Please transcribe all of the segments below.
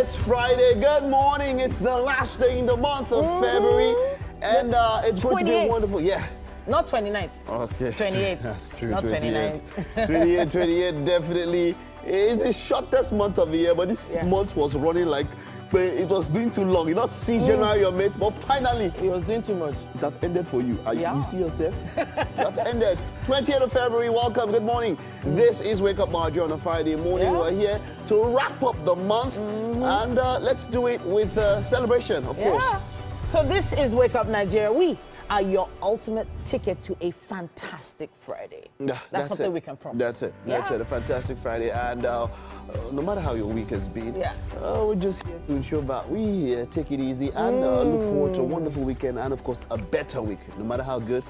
It's Friday. Good morning. It's the last day in the month of February. And it's going to be wonderful. Yeah. Not 29th. Okay. 28th. That's true. Not 29th. 28 definitely. It's the shortest month of the year, but this month was running like it was doing too long. You know, see January, your mates, but finally it was doing too much. It has ended for you. You see yourself? It has ended. 20th of February, welcome, good morning. This is Wake Up Marjorie on a Friday morning. We're here to wrap up the month and let's do it with celebration, of course. So this is Wake Up Nigeria. We are your ultimate ticket to a fantastic Friday. That's something we can promise. That's it. That's it. A fantastic Friday. And no matter how your week has been, we're just here to ensure that we take it easy and look forward to a wonderful weekend and, of course, a better week, no matter how good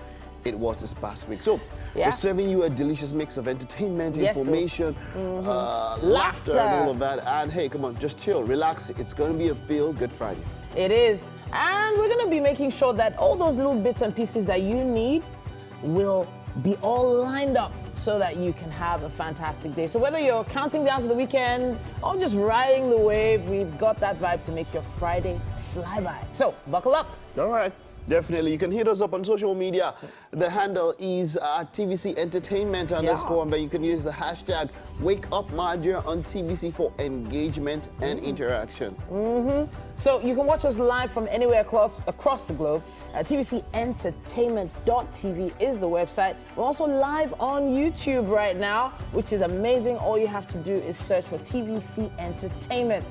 it was this past week. So we're serving you a delicious mix of entertainment, information, laughter, and all of that. And hey, come on, just chill, relax. It's going to be a feel-good Friday. It is. And we're going to be making sure that all those little bits and pieces that you need will be all lined up so that you can have a fantastic day. So whether you're counting down to the weekend or just riding the wave, we've got that vibe to make your Friday fly by. So buckle up. All right. Definitely. You can hit us up on social media. The handle is TVC Entertainment _ and then you can use the hashtag Wake Up Marjorie on TVC for engagement and interaction. So you can watch us live from anywhere across the globe. tvcentertainment.tv is the website. We're also live on YouTube right now, which is amazing. All you have to do is search for TVC Entertainment.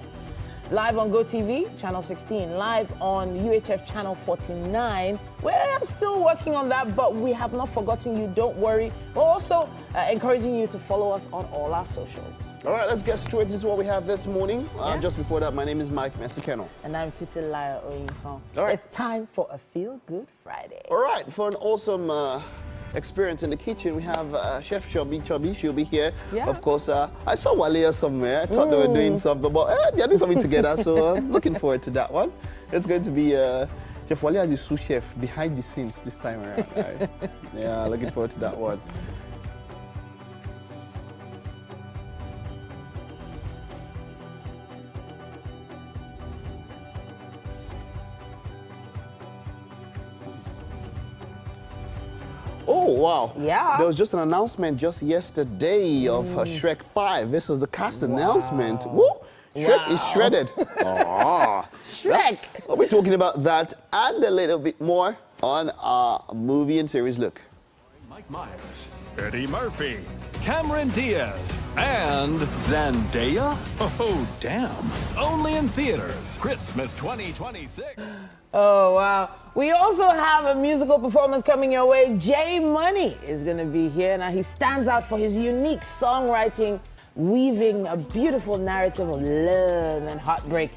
Live on GOTV, channel 16, live on UHF channel 49. We're still working on that, but we have not forgotten you, don't worry. We're also encouraging you to follow us on all our socials. All right, let's get straight into what we have this morning. Just before that, my name is Mike Mesikeno. And I'm Titi Laya Oyinson. All right. It's time for a Feel Good Friday. All right, for an awesome experience in the kitchen, we have Chef Chubby. She'll be here. Of course, I saw Walia somewhere. I thought they were doing something, but they're doing something together, so I'm looking forward to that one. It's going to be Chef Walia is the sous chef behind the scenes this time around. Right? Yeah, looking forward to that one. Oh, wow. Yeah. There was just an announcement just yesterday of Shrek 5. This was the cast announcement. Woo! Shrek is shredded. Shrek! We'll be talking about that and a little bit more on our movie and series look. Mike Myers, Eddie Murphy, Cameron Diaz, and Zendaya? Oh, damn. Only in theaters. Christmas 2026. Oh, wow. We also have a musical performance coming your way. J Money is going to be here. Now, he stands out for his unique songwriting, weaving a beautiful narrative of love and heartbreak.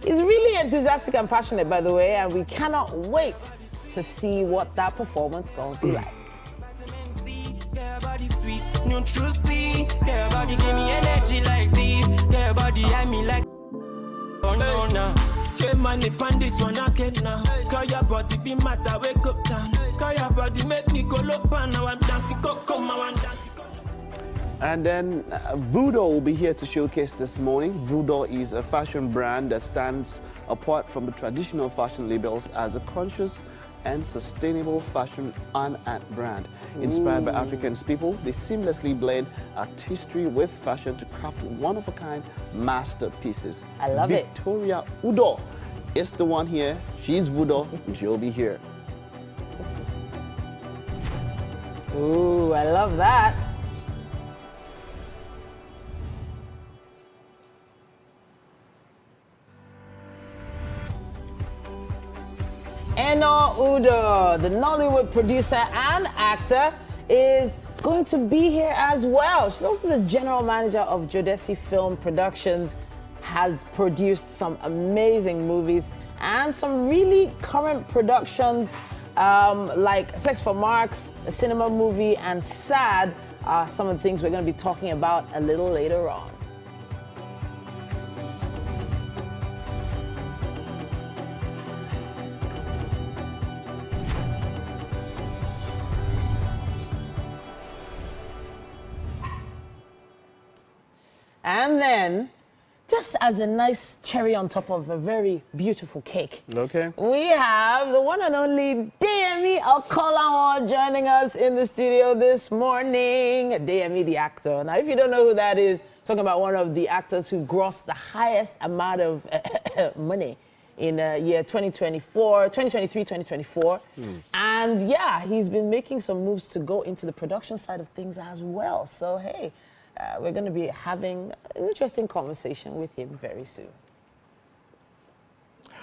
He's really enthusiastic and passionate, by the way, and we cannot wait to see what that performance is going to be like. Your body sweet, no true sweet. Your body give me energy like this. Your body I me like. Oh no no. Your money pan this one I get now. Cause your body be matter wake up down. Cause your body make me go up and now I'm dancing come now I'm dancing. And then Voodoo will be here to showcase this morning. Voodoo is a fashion brand that stands apart from the traditional fashion labels as a conscious and sustainable fashion and art brand. Inspired by African people, they seamlessly blend artistry with fashion to craft one-of-a-kind masterpieces. I love it. Victoria Udo is the one here. She's Voodoo. She'll be here. Ooh, I love that. Eno Udo, the Nollywood producer and actor, is going to be here as well. She's also the general manager of Jodeci Film Productions, has produced some amazing movies and some really current productions like Sex for Marks, a cinema movie, and Sad are some of the things we're going to be talking about a little later on. And then just as a nice cherry on top of a very beautiful cake. Okay. We have the one and only Deyemi Okolawo joining us in the studio this morning. Deyemi, the actor. Now, if you don't know who that is, talking about one of the actors who grossed the highest amount of money in year 2023, 2024. And yeah, he's been making some moves to go into the production side of things as well. So, hey, we're going to be having an interesting conversation with him very soon.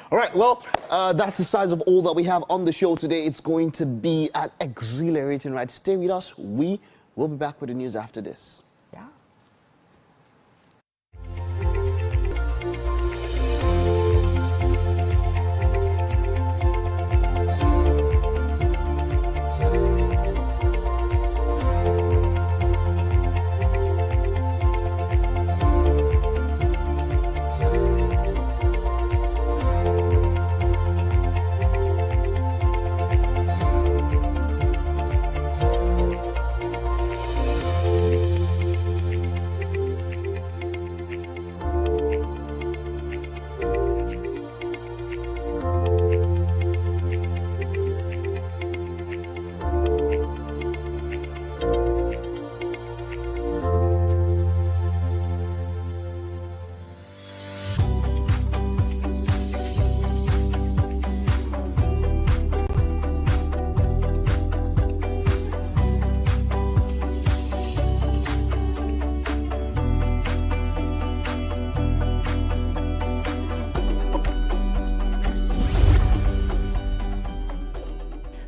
All right, well, that's the size of all that we have on the show today. It's going to be an exhilarating ride. Stay with us. We will be back with the news after this. Yeah.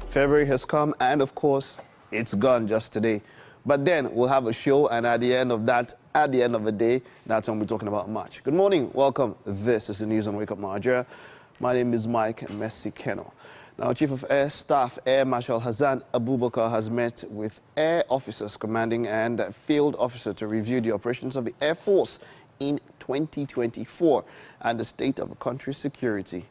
February has come, and of course, it's gone just today. But then we'll have a show, and at the end of that, at the end of the day, that's when we're talking about March. Good morning, welcome. This is the news on Wake Up Nigeria. My name is Mike Messi-Keno. Now, Chief of Air Staff Air Marshal Hassan Abubakar has met with air officers, commanding and field officer to review the operations of the Air Force in 2024 and the state of the country's security.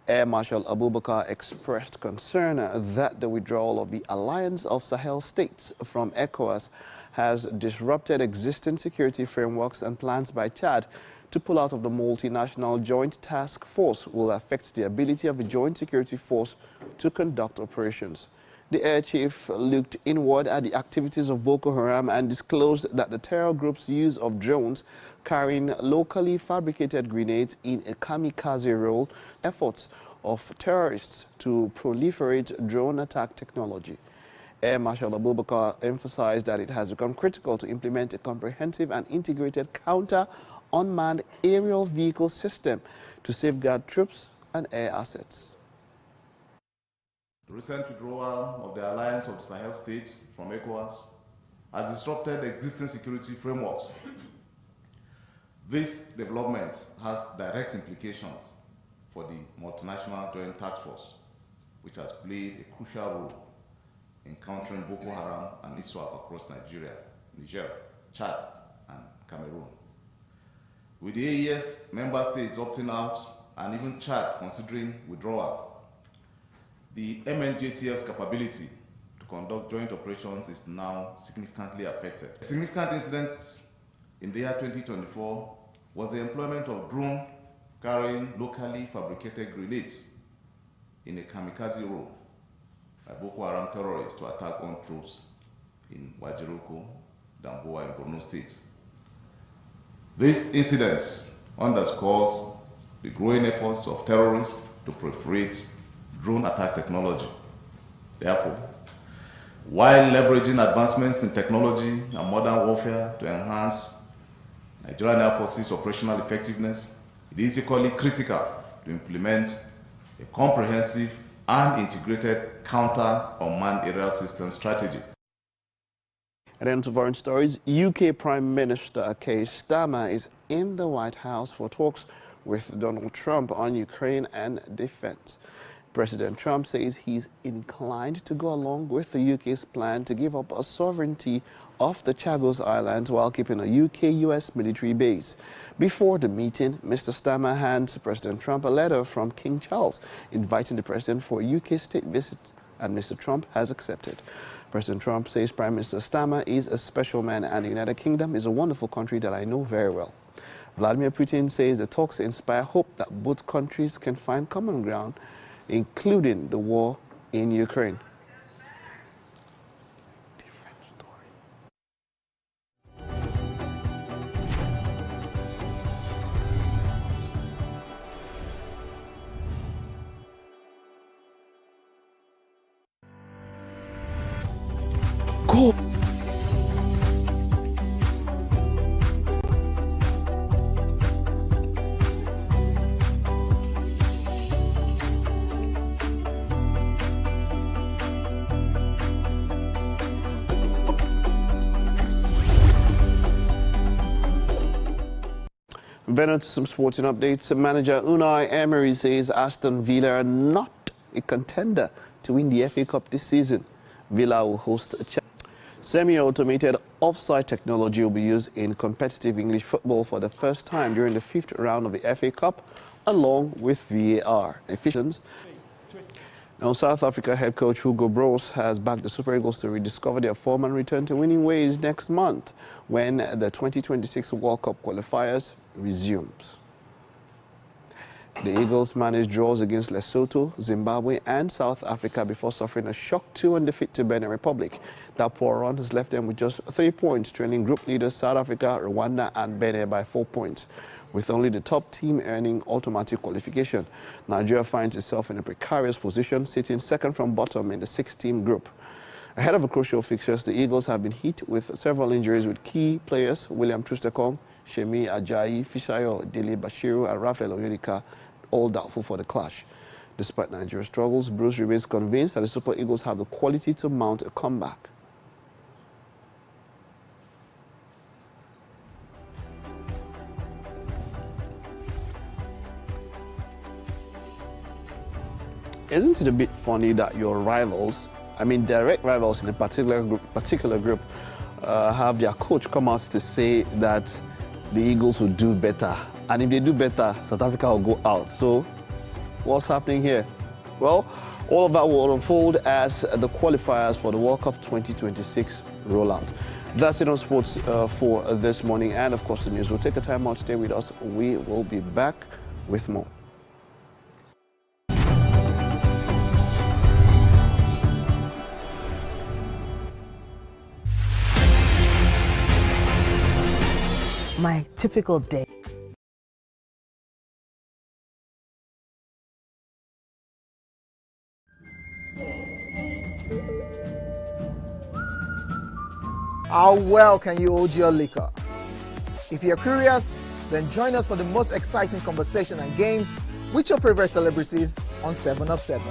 Air Marshal Abubakar expressed concern that the withdrawal of the Alliance of Sahel States from ECOWAS has disrupted existing security frameworks, and plans by Chad to pull out of the multinational Joint Task Force will affect the ability of the Joint Security Force to conduct operations. The air chief looked inward at the activities of Boko Haram and disclosed that the terror group's use of drones carrying locally fabricated grenades in a kamikaze role efforts of terrorists to proliferate drone attack technology. Air Marshal Abubakar emphasized that it has become critical to implement a comprehensive and integrated counter-unmanned aerial vehicle system to safeguard troops and air assets. The recent withdrawal of the Alliance of Sahel States from ECOWAS has disrupted existing security frameworks. This development has direct implications for the multinational Joint Task Force, which has played a crucial role in countering Boko Haram and ISWAP across Nigeria, Niger, Chad, and Cameroon. With the AES member states opting out and even Chad considering withdrawal, the MNJTF's capability to conduct joint operations is now significantly affected. A significant incident in the year 2024 was the employment of drone carrying locally fabricated grenades in a kamikaze role by Boko Haram terrorists to attack on troops in Wajiroko, Damboa, and Borno State. This incident underscores the growing efforts of terrorists to proliferate drone attack technology. Therefore, while leveraging advancements in technology and modern warfare to enhance Nigerian Air Force's operational effectiveness, it is equally critical to implement a comprehensive and integrated counter-unmanned aerial system strategy. And then to foreign stories, UK Prime Minister Keir Starmer is in the White House for talks with Donald Trump on Ukraine and defense. President Trump says he's inclined to go along with the UK's plan to give up a sovereignty of the Chagos Islands while keeping a UK-US military base. Before the meeting, Mr. Starmer hands President Trump a letter from King Charles inviting the president for a UK state visit, and Mr. Trump has accepted. President Trump says Prime Minister Starmer is a special man and the United Kingdom is a wonderful country that I know very well. Vladimir Putin says the talks inspire hope that both countries can find common ground, including the war in Ukraine. Different story. Go. Venom to some sporting updates. Manager Unai Emery says Aston Villa are not a contender to win the FA Cup this season. Villa will host a semi-automated offside technology will be used in competitive English football for the first time during the 5th round of the FA Cup, along with VAR. Efficiency. Now, South Africa head coach Hugo Broos has backed the Super Eagles to rediscover their form and return to winning ways next month when the 2026 World Cup qualifiers resumes. The Eagles managed draws against Lesotho, Zimbabwe and South Africa before suffering a shock 2-1 defeat to Benin Republic. That poor run has left them with just 3 points, trailing group leaders South Africa, Rwanda and Benin by 4 points. With only the top team earning automatic qualification, Nigeria finds itself in a precarious position, sitting second from bottom in the 6-team group. Ahead of the crucial fixtures, the Eagles have been hit with several injuries with key players William Troost-Ekong, Shemi Ajayi, Fisayo, Dele Bashiru and Raphael Onyeka, all doubtful for the clash. Despite Nigeria's struggles, Bruce remains convinced that the Super Eagles have the quality to mount a comeback. Isn't it a bit funny that your rivals, I mean direct rivals in a particular group, have their coach come out to say that the Eagles will do better, and if they do better, South Africa will go out. So what's happening here? Well, all of that will unfold as the qualifiers for the World Cup 2026 roll out. That's it on sports for this morning, and of course the news. We'll take a time out, stay with us. We will be back with more. My typical day. How well can you hold your liquor? If you're curious, then join us for the most exciting conversation and games with your favorite celebrities on 7 of 7.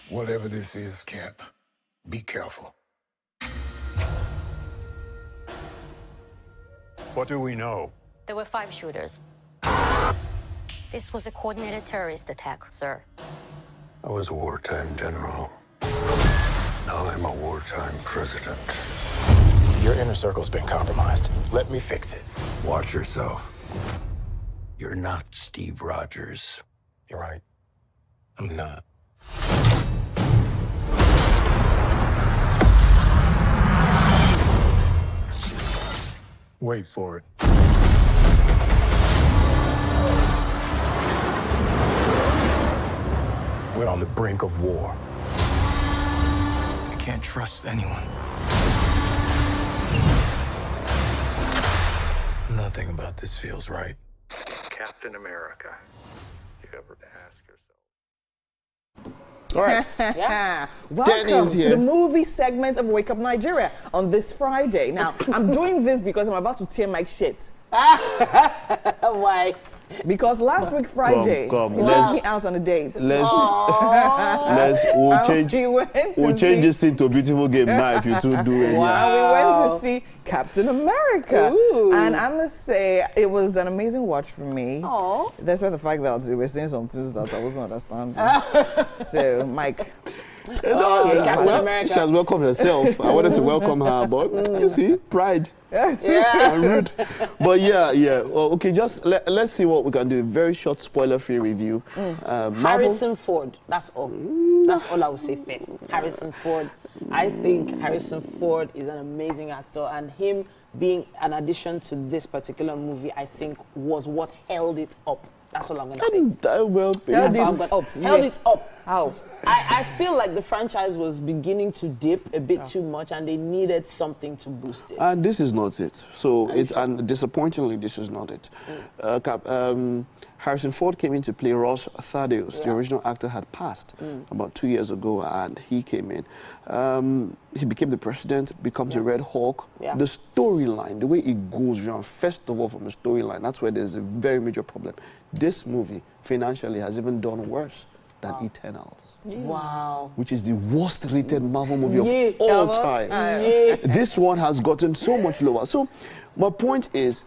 Whatever this is, Camp, be careful. What do we know? There were 5 shooters. This was a coordinated terrorist attack, sir. I was a wartime general. Now I'm a wartime president. Your inner circle's been compromised. Let me fix it. Watch yourself. You're not Steve Rogers. You're right. I'm not. Wait for it. We're on the brink of war. I can't trust anyone. Nothing about this feels right. Captain America. You ever ask yourself? All right. Yeah. Welcome is to here. the movie segment of Wake Up Nigeria on this Friday. Now, I'm doing this because I'm about to tear my shit. Why? Because last week Friday, Come, he let's- took me out on a date. We'll change We went to this thing to a beautiful game now if you two do it. And we went to see Captain America. Ooh. And I must say, it was an amazing watch for me. Oh. Despite the fact that we were saying some things that I wasn't understanding. So, Mike. Captain America. She has welcomed herself. I wanted to welcome her, but you see, pride. Yeah. I'm rude. But yeah. Well, okay, just let's see what we can do. Very short, spoiler-free review. Harrison Ford. That's all. That's all I would say first. Harrison Ford. I think Harrison Ford is an amazing actor, and him being an addition to this particular movie, I think, was what held it up. That's all I'm going to say. Held it up. How? I feel like the franchise was beginning to dip a bit too much, and they needed something to boost it. And this is not it. So and disappointingly, this is not it. Harrison Ford came in to play Ross Thaddeus. The original actor had passed about 2 years ago, and he came in. He became the president, becomes a Red Hawk. The storyline, the way it goes around, first of all, from the storyline, that's where there's a very major problem. This movie, financially, has even done worse than Eternals. Wow. Which is the worst rated Marvel movie of all time. This one has gotten so much lower. So my point is,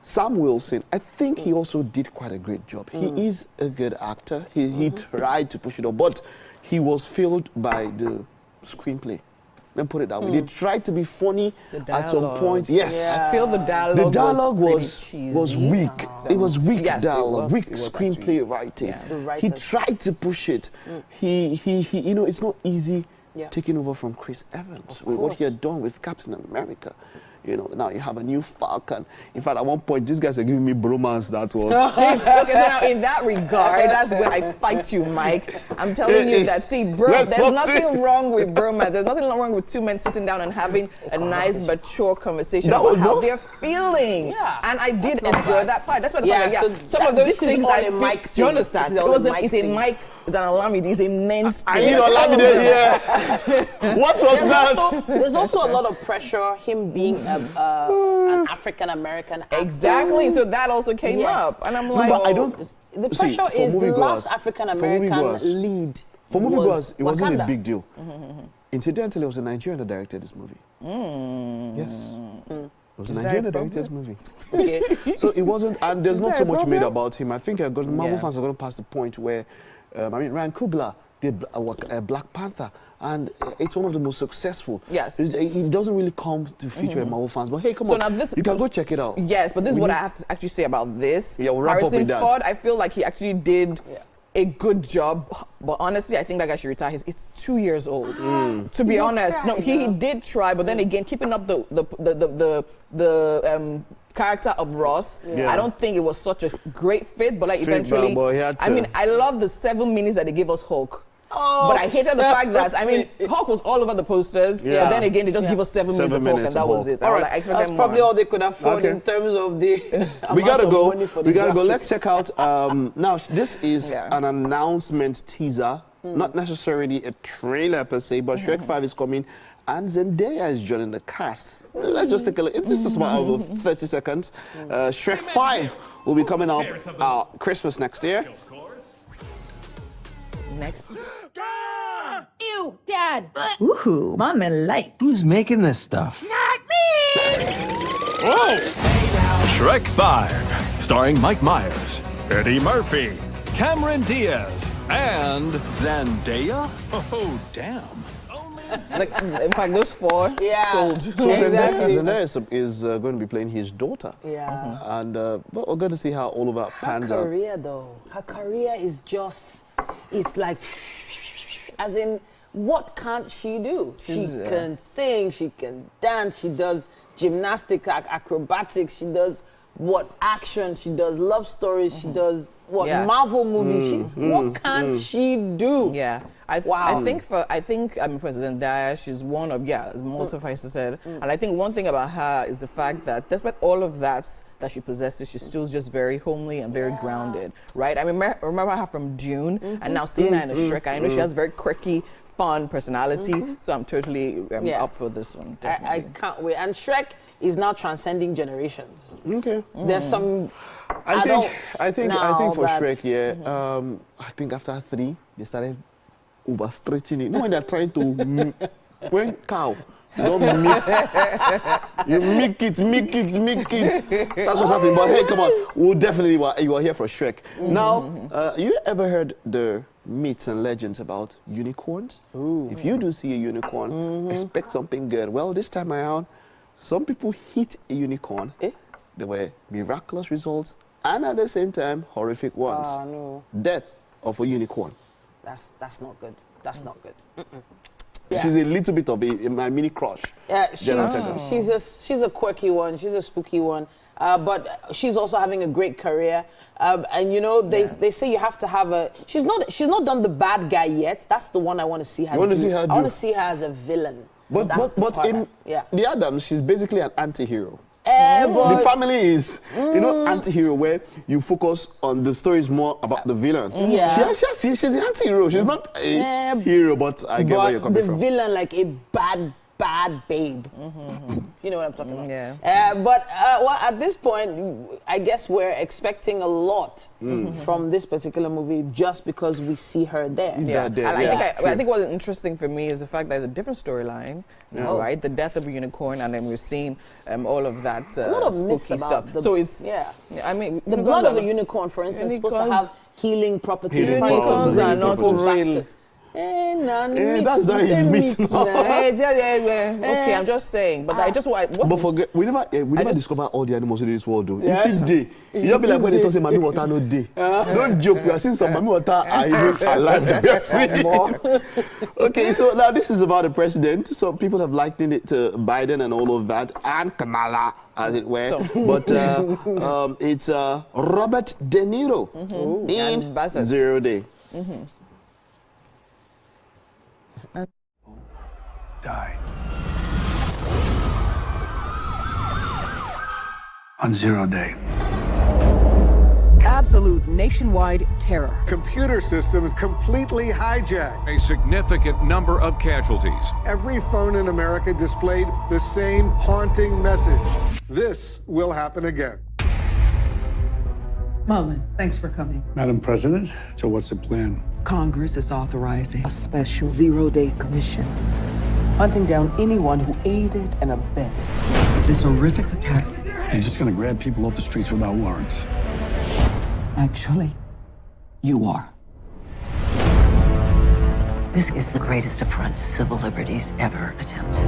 Sam Wilson, I think he also did quite a great job. He is a good actor. He tried to push it up, but he was failed by the screenplay. Let me put it that way. They tried to be funny at some point. Yes. I feel the dialogue. The dialogue was weak. It was weak Yes, dialogue, weak it was screenplay writing. He tried to push it. He you know, it's not easy taking over from Chris Evans with what he had done with Captain America. You know, now you have a new Falcon. In fact, at one point, these guys are giving me bromance that was. Okay, so now in that regard, that's where I fight you, Mike. I'm telling you that, see, bro, there's nothing wrong with bromance. There's nothing wrong with two men sitting down and having a nice, mature conversation about how they're feeling. Yeah. And I did enjoy that part. That's what the fact so some of those this things is all I a feel, Mike do you thing. understand? This is all a Mike It's a thing. Mike, it's an alarm, it's a men's I need Olamide, What was that? There's also a lot of pressure, him being an African-American actor. Exactly, so that also came up. And I'm like, but I don't. The pressure is the last African-American lead. For moviegoers, it wasn't a big deal. Incidentally, it was a Nigerian that directed this movie. Yes. It was a Nigerian that directed this movie. Okay. So it wasn't, and there's not so much made about him. I think Marvel fans are going to pass the point where, Ryan Coogler did Black Panther, and it's one of the most successful. Yes. It doesn't really come to feature Marvel fans, but hey, come on, you can go check it out. Yes, but this is what I have to actually say about this. Yeah, we'll wrap up with that. Ford, I feel like he actually did a good job, but honestly, I think that guy should retire. It's 2 years old. To be honest, no, he did try, but then again, keeping up the character of Ross, I don't think it was such a great fit. But like eventually, I mean, I love the 7 minutes that they gave us Hulk. Oh, but I hated the fact that, I mean, Hulk was all over the posters, but then again, they just give us 7 minutes of Hulk, and that was it. All right. Like, that's probably all they could afford in terms of the We gotta go. We gotta go. Let's check out. Now, this is an announcement teaser, not necessarily a trailer per se, but Shrek 5 is coming, and Zendaya is joining the cast. Let's just take a look. It's just about 30 seconds. Shrek 5 will be coming out Christmas next year. Next. Ew, Dad. Ooh, Mom and light. Who's making this stuff? Not me! Whoa! Shrek 5, starring Mike Myers, Eddie Murphy, Cameron Diaz, and Zendaya? Oh, damn. Like, in fact, those 4 sold. So Zendaya is going to be playing his daughter. Yeah. And we're going to see how all of that pans out. Her career, though. Her career is just, it's like, as in, what can't she do? She can sing, she can dance, she does gymnastics, acrobatics, she does action, she does love stories, she does Marvel movies. What can't she do? Yeah. I think for Zendaya, she's one of, as Multiface said, and I think one thing about her is the fact that despite all of that she possesses, she's still just very homely and very grounded, right? I remember her from Dune, and now seeing her in a Shrek, I know she has very quirky, fun personality, so I'm totally up for this one. I can't wait. And Shrek is now transcending generations. Okay. There's some I think for Shrek, I think after 3, they started overstretching it. No, when they're trying to when cow. Don't you make it. That's what's happening. But hey, come on. We'll definitely, you are here for Shrek. Now, you ever heard the myths and legends about unicorns? Ooh. If you do see a unicorn, expect something good. Well, this time around, some people hit a unicorn. There were miraculous results and at the same time, horrific ones. No. Death of a unicorn. That's not good. That's not good. Yeah. She's a little bit of my mini crush. Yeah, she's a quirky one. She's a spooky one. But she's also having a great career. And you know, they say you have to have a. She's not done the bad guy yet. That's the one I want to see her. You want to see her do? I want to see her as a villain. But in the Addams, she's basically an anti-hero. The family is, you know, anti-hero where you focus on the stories more about the villain. Yeah. She's an anti-hero. She's not a hero, but I get where you're coming from. The villain, like a bad babe. You know what I'm talking about. Yeah. Well, at this point, I guess we're expecting a lot from this particular movie just because we see her there. I think what's interesting for me is the fact that there's a different storyline, right? The death of a unicorn, and then we're seeing all of that a lot of myths about stuff. So it's I mean, the blood of a unicorn, for instance, is supposed to have healing properties. Unicorns are not real. That's not his meat. Okay, I'm just saying. But I just want. But forget, we never discover all the animals in this world, though. If it's day, you don't be like when they talk say Mami water no day. Don't joke. We are seeing some Mami water are even alive that we are seeing. Okay, so now this is about the president. So people have likened it to Biden and all of that, and Kamala, as it were. But it's Robert De Niro in 0 Day. Died. On 0 Day. Absolute nationwide terror. Computer systems completely hijacked. A significant number of casualties. Every phone in America displayed the same haunting message. This will happen again. Mullen, thanks for coming. Madam President, so what's the plan? Congress is authorizing a special 0 Day commission, hunting down anyone who aided and abetted this horrific attack. They're just gonna grab people off the streets without warrants. Actually, you are. This is the greatest affront to civil liberties ever attempted.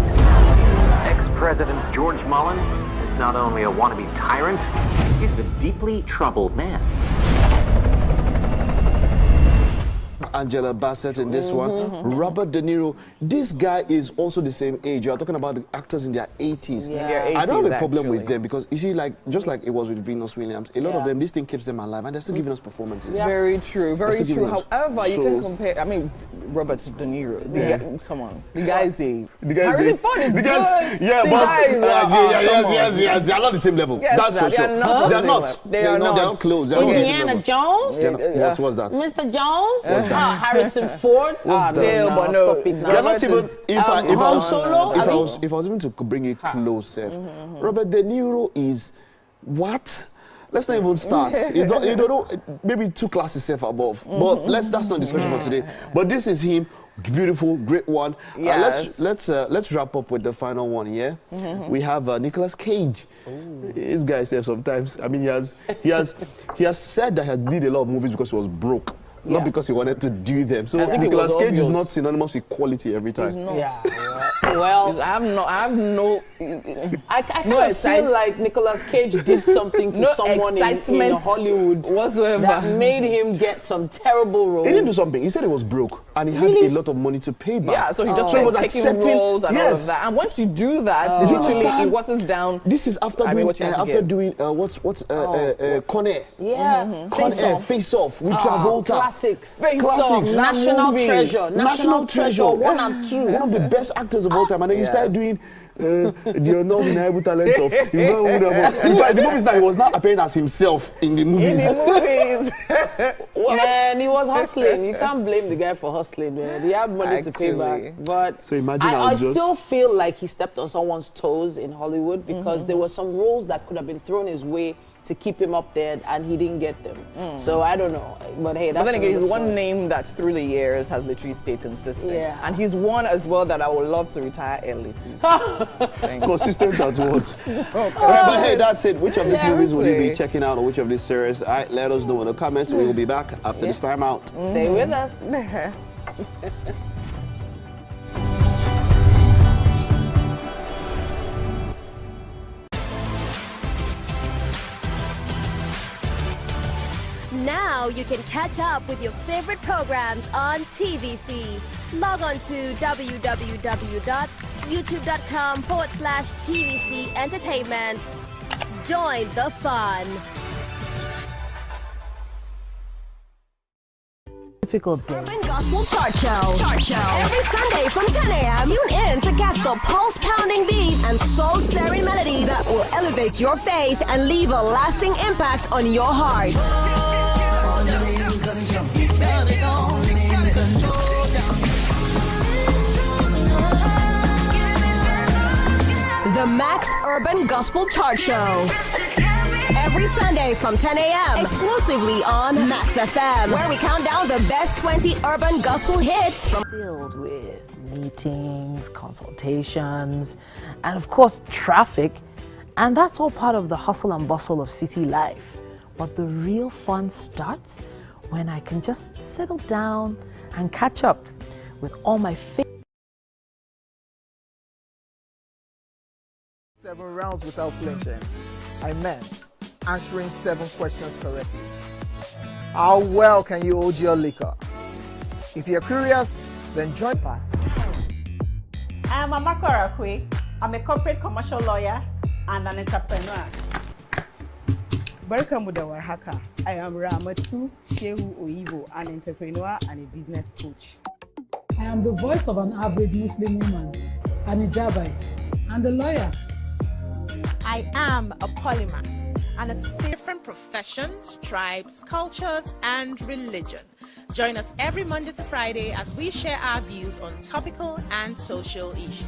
Ex-President George Mullen is not only a wannabe tyrant, he's a deeply troubled man. Angela Bassett in this one. Robert De Niro. This guy is also the same age. You are talking about the actors in their 80s. I don't have a problem with them because you see, like just like it was with Venus Williams, a lot of them, this thing keeps them alive and they're still giving us performances. Very true, very true. However, you can compare. I mean, Robert De Niro. Come on, the guy is Harrison Ford is good. Yes, they are not the same level. Yes, that's for sure. They're not. They are not close. Indiana Jones. What's that? Mr. Jones. Harrison Ford. What's that? But no, stop it now. They're not even. If I was even to bring it close, Robert De Niro is what? Let's not even start. You don't know, maybe 2 classes above. But that's not discussion for today. But this is him, beautiful, great one. Let's wrap up with the final one. Yeah, we have Nicolas Cage. This guy says sometimes. I mean, he has said that he did a lot of movies because he was broke. Not because he wanted to do them. So Nicolas Cage is not synonymous with quality every time. Well, I have no. I kind of feel like Nicolas Cage did something to someone in Hollywood whatsoever that made him get some terrible roles. He didn't do something. He said he was broke and he had a lot of money to pay back. Yeah, so he just was taking roles and all of that. And once you do that, it waters down. This is after doing Con Air, Face Off with Travolta. Classics. National Treasure. National Treasure 1 and 2. One of the best actors of all time. And then you start doing the undeniable talent of. In fact, the movies now, he was not appearing as himself in the movies. Man, he was hustling. You can't blame the guy for hustling, man. He had money to pay back. But so imagine I still feel like he stepped on someone's toes in Hollywood because there were some roles that could have been thrown his way to keep him up there, and he didn't get them. So I don't know. But hey, that's But then again, he's another one story. name that through the years has literally stayed consistent. Yeah. And he's one as well that I would love to retire early, please. Consistent at what? But hey, that's it. Which of these movies will you be checking out, or which of these series? All right, let us know in the comments. We will be back after this time out. Stay with us. Now you can catch up with your favorite programs on TVC. Log on to www.youtube.com/TVC Entertainment. Join the fun. Difficult day. Urban Gospel Chart Show. Every Sunday from 10 a.m. Tune in to catch the pulse-pounding beats and soul-stirring melodies that will elevate your faith and leave a lasting impact on your heart. The Max Urban Gospel Chart Show. Every Sunday from 10 a.m. exclusively on Max FM, where we count down the best 20 urban gospel hits from filled with meetings, consultations, and of course traffic. And that's all part of the hustle and bustle of city life. But the real fun starts when I can just settle down and catch up with all my favorite 7 rounds without flinching. I meant answering 7 questions correctly. How well can you hold your liquor? If you're curious, then join. I am Amaka Rakwe. I'm a corporate commercial lawyer and an entrepreneur. Welcome to Warhaka. I am Ramatu Shehu Oyibo, an entrepreneur and a business coach. I am the voice of an average Muslim woman, an hijabite, and a lawyer. I am a polymath and a different professions, tribes, cultures, and religion. Join us every Monday to Friday as we share our views on topical and social issues.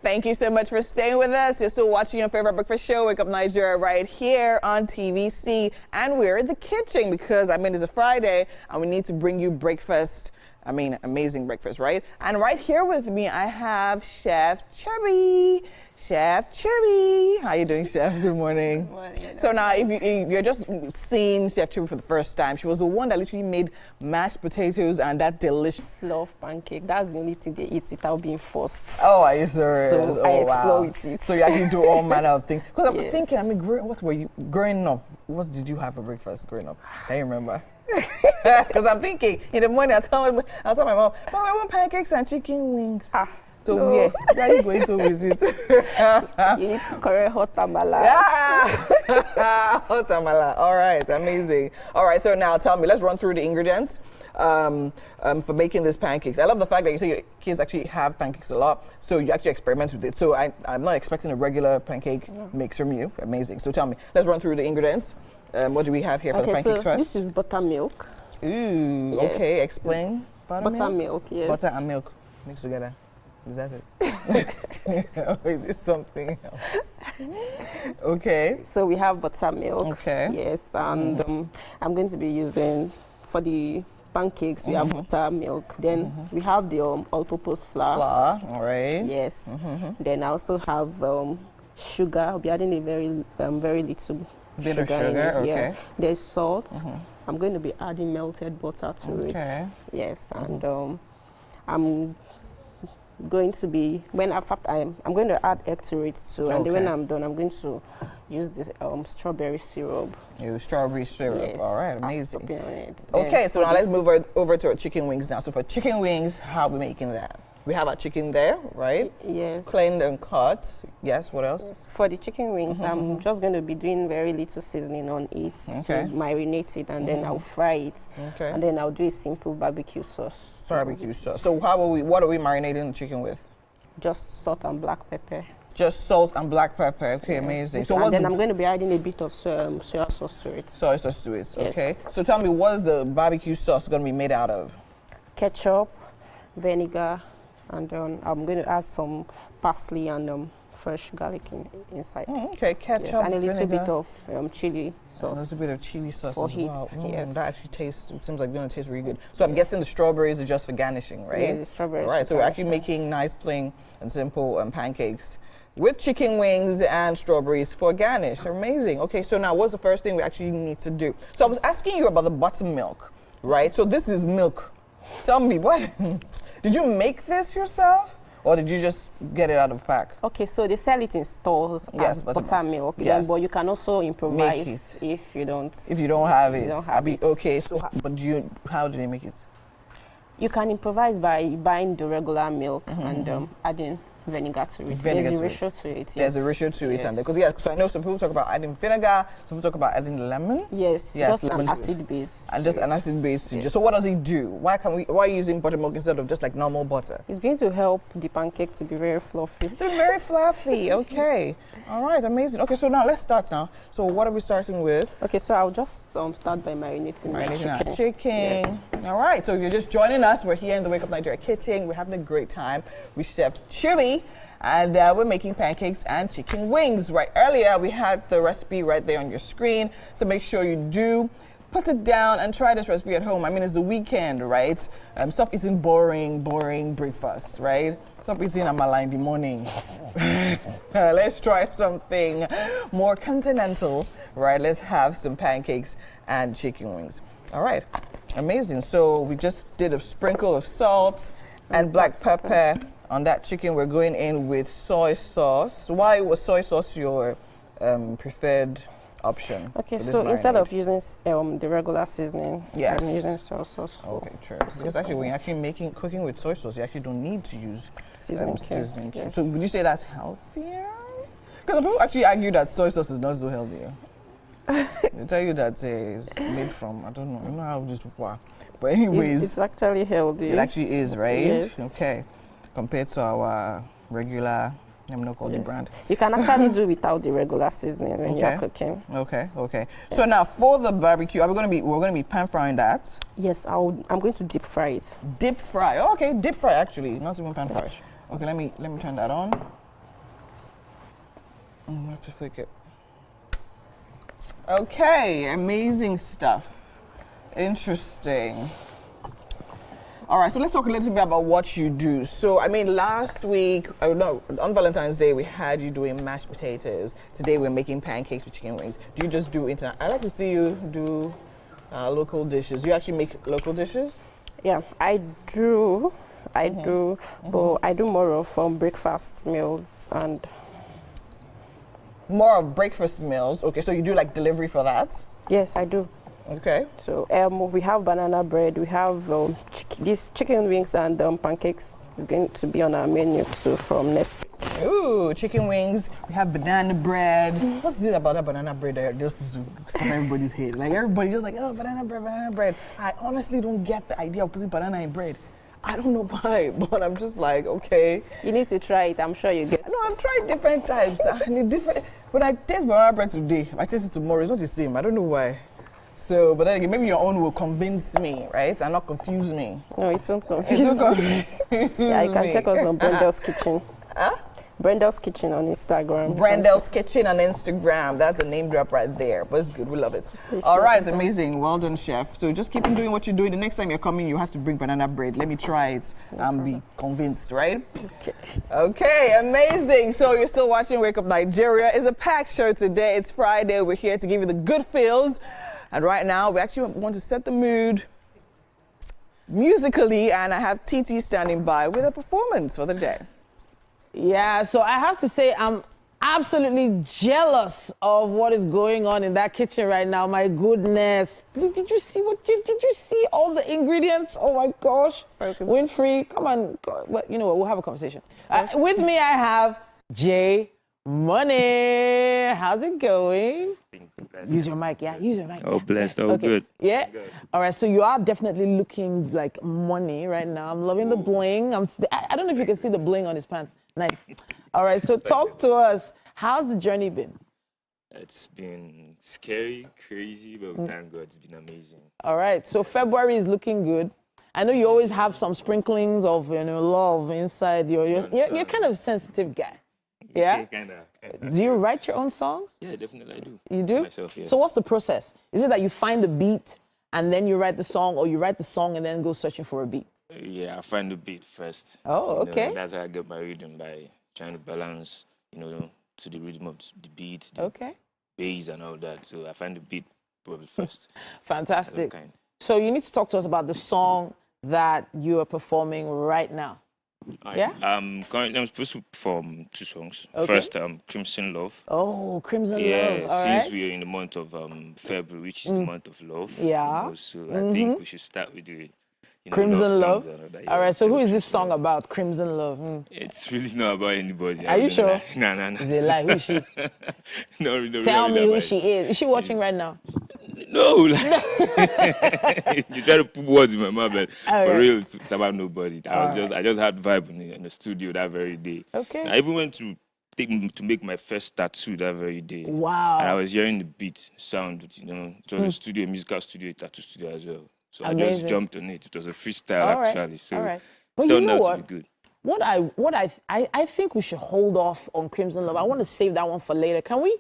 Thank you so much for staying with us. You're still watching your favorite breakfast show, Wake Up Nigeria, right here on TVC. And we're in the kitchen because, it's a Friday and we need to bring you breakfast. Amazing breakfast, right? And right here with me, I have Chef Cherry. Chef Cherry. How you doing, Chef? Good morning. Good morning. So now, if you're just seeing Chef Cherry for the first time, she was the one that literally made mashed potatoes and that delicious fluff pancake. That's the only thing they eat without being forced. Oh, are you serious? So I explore with it. So you actually do all manner of things. Because I'm thinking, what were you growing up? What did you have for breakfast growing up? Can you remember? Because I'm thinking in the morning, I'll tell my mom, Mom, I want pancakes and chicken wings. So where are you going to visit? You need to correct hot tamala. Hot tamala. All right, amazing. All right, so now tell me, let's run through the ingredients for making these pancakes. I love the fact that you say your kids actually have pancakes a lot, so you actually experiment with it. So I'm not expecting a regular pancake mix from you. Amazing. So tell me, let's run through the ingredients. What do we have here for the pancakes first? This is buttermilk. Ooh, yes. Okay, explain. Buttermilk, yes. Butter and milk mixed together. Is that it? Or is it something else? Okay. So we have buttermilk. Okay. Yes, and I'm going to be using, for the pancakes, we have buttermilk. Then we have the all-purpose flour. Flour, all right. Yes. Then I also have sugar. I'll be adding a very little bit of sugar, okay. Yeah. There's salt. I'm going to be adding melted butter to it. Yes, and I'm going to be I'm going to add egg to it too, and then when I'm done, I'm going to use this strawberry syrup. Strawberry syrup. Yes, all right, amazing. On it. Okay, so now let's move over to our chicken wings now. So for chicken wings, how are we making that? We have our chicken there, right? Yes. Cleaned and cut. Yes, what else? Yes. For the chicken wings, I'm just going to be doing very little seasoning on it to marinate it, and then I'll fry it. Okay. And then I'll do a simple barbecue sauce. Barbecue sauce. So what are we marinating the chicken with? Just salt and black pepper. Just salt and black pepper. Okay, amazing. So and then I'm going to be adding a bit of soy sauce to it. Soy sauce to it. Okay. So tell me, what is the barbecue sauce going to be made out of? Ketchup, vinegar, and I'm going to add some parsley and fresh garlic inside. Okay, ketchup, and a little vinegar. bit of chili sauce. A little bit of chili sauce for as heat. well. Yes. That actually seems like going to taste really good. So I'm guessing the strawberries are just for garnishing, right? Yeah, the strawberries. All right, so we're actually making nice, plain, and simple pancakes with chicken wings and strawberries for garnish. Amazing. Okay, so now what's the first thing we actually need to do? So I was asking you about the buttermilk, right? So this is milk. Tell me, what? Did you make this yourself? Or did you just get it out of pack? Okay, so they sell it in stores as buttermilk. Yes. But you can also improvise if you don't. If you don't have it. You don't have it. Okay, so how do they make it? You can improvise by buying the regular milk and adding vinegar to it. There's a ratio to it. There's a ratio to it, and because so I know some people talk about adding vinegar, some people talk about adding lemon. Yes, just lemon an acid base. And just an acid base. So what does it do? Why are you using buttermilk instead of just like normal butter? It's going to help the pancake to be very fluffy. To be very fluffy. Okay. All right. Amazing. Okay. So now let's start now. So what are we starting with? Okay. So I'll just start by marinating my chicken. Yes. All right. So if you're just joining us, we're here in the Wake Up Nigeria kitchen. We're having a great time with Chef Chubby. And we're making pancakes and chicken wings. Right, earlier we had the recipe right there on your screen. So make sure you do put it down and try this recipe at home. I mean, it's the weekend, right? Stop eating boring breakfast, right? Stop eating amala in the morning. Let's try something more continental, right? Let's have some pancakes and chicken wings. All right, amazing. So we just did a sprinkle of salt and black pepper. On that chicken, we're going in with soy sauce. Why was soy sauce your preferred option? Okay, so instead of using the regular seasoning, I'm using soy sauce. Okay, true. Because actually, when you're actually cooking with soy sauce, you actually don't need to use seasoning. Yes. So would you say that's healthier? Because people actually argue that soy sauce is not so healthy. They tell you that it's made from, I don't know, you know how these people are. But anyways, it's actually healthy. It actually is, right? Yes. Okay. Compared to our regular, I'm not called the brand. You can actually do without the regular seasoning when you're cooking. Okay. Yeah. So now for the barbecue, we're going to be pan frying that. Yes, I'm going to deep fry it. Deep fry. Oh, okay, deep fry actually, not even pan fry. Okay, let me turn that on. I have to flick it. Okay, amazing stuff. Interesting. All right, so let's talk a little bit about what you do. So, I mean, last week, on Valentine's Day, we had you doing mashed potatoes. Today, we're making pancakes with chicken wings. Do you just do internet? I like to see you do local dishes. Do you actually make local dishes? Yeah, I do, but I do more of breakfast meals and... More of breakfast meals. Okay, so you do like delivery for that? Yes, I do. Okay. So we have banana bread, we have these chicken wings and pancakes is going to be on our menu too from next week. Ooh, chicken wings, we have banana bread. What's this about that banana bread that just stuck everybody's head? Like everybody's just like, oh, banana bread. I honestly don't get the idea of putting banana in bread. I don't know why, but I'm just like, okay. You need to try it, I'm sure you get it. No, I've tried different types. When I taste banana bread today, I taste it tomorrow, it's not the same. I don't know why. So, but then again, maybe your own will convince me, right? And not confuse me. No, it won't confuse me. Yeah, you can check us on Brendel's Kitchen. Huh? Brendel's Kitchen on Instagram. Brendel's Kitchen on Instagram. That's a name drop right there. But it's good. We love it. All right, it's amazing. Well done, chef. So just keep on doing what you're doing. The next time you're coming, you have to bring banana bread. Let me try it and be convinced, right? Okay, amazing. So you're still watching Wake Up Nigeria. It's a packed show today. It's Friday. We're here to give you the good feels. And right now, we actually want to set the mood musically, and I have TT standing by with a performance for the day. Yeah, so I have to say I'm absolutely jealous of what is going on in that kitchen right now. My goodness. Did you see did you see all the ingredients? Oh my gosh. Winfrey, come on. Well, you know what, we'll have a conversation. With me, I have Jay Money. How's it going? Use your mic, yeah? Use your mic. Oh, blessed. Oh, okay. good. Yeah? All right, so you are definitely looking like money right now. I'm loving the bling. I don't know if you can see the bling on his pants. Nice. All right, so talk to us. How's the journey been? It's been scary, crazy, but thank God it's been amazing. All right, so February is looking good. I know you always have some sprinklings of love inside you're kind of a sensitive guy. Yeah? Kind of. Do you write your own songs? Yeah, definitely I do. You do? Myself, yeah. So what's the process? Is it that you find the beat and then you write the song, or you write the song and then go searching for a beat? Yeah, I find the beat first. Oh, okay. That's how I get my rhythm, by trying to balance, to the rhythm of the beat, the bass and all that. So I find the beat probably first. Fantastic. So you need to talk to us about the song that you are performing right now. Yeah? Currently I'm supposed to perform 2 songs. Okay. First, Crimson Love. Oh, Crimson Love. Yeah, All since right. we are in the month of February, which is the month of love. Yeah. So I think we should start with the Crimson Love. songs and all that. All Yeah, right, so who is this song about, Crimson Love? It's really not about anybody. Are you sure? No. Is it a lie? Who is she? No, Tell me who she is. Is she watching right now? No. You try to put words in my mouth, but for real, it's about nobody. I just had vibe in the studio that very day. Okay. I even went to make my first tattoo that very day. Wow. And I was hearing the beat, sound, It was a studio, musical studio, tattoo studio as well. So I just jumped on it. It was a freestyle actually. So But it you turned know out what? to be good. What I think we should hold off on Crimson Love. I want to save that one for later. Can we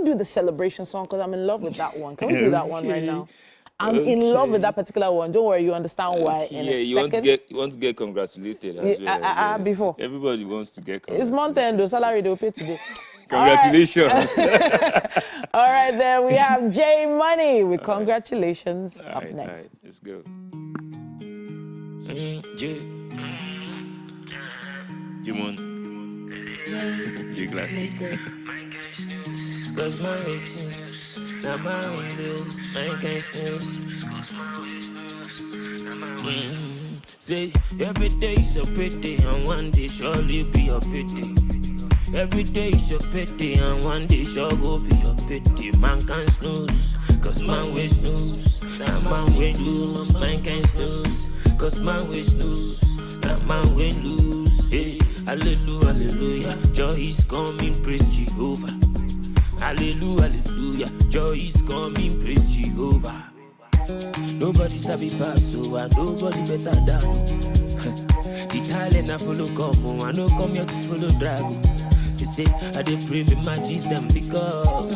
do the celebration song? Because I'm in love with that one. Can we do that one right now? I'm in love with that particular one. Don't worry, you understand why in a you second. want to get congratulated as well. Yes. Before. Everybody wants to get It's congratulated. month end, the salary they'll pay today. Congratulations. All right, then we have J Money with congratulations up next. All right, let's go. Jimon. J Classic. Cause my race news, not my windows, my can't snooze. Say, every day is a pity, and one day surely be a pity. Every day is a pity, and one day sure go be a pity. Man can't snooze, cause man will snooze. That man will lose, man can't snooze, cause man will snooze. That man will lose. Hey, hallelujah, hallelujah, joy is coming, praise Jehovah. Hallelujah, hallelujah, joy is coming, praise Jehovah. Nobody sabi pass, so and nobody better than the talent I follow come, I no come here to follow Drago. They say I dey pray me magis them because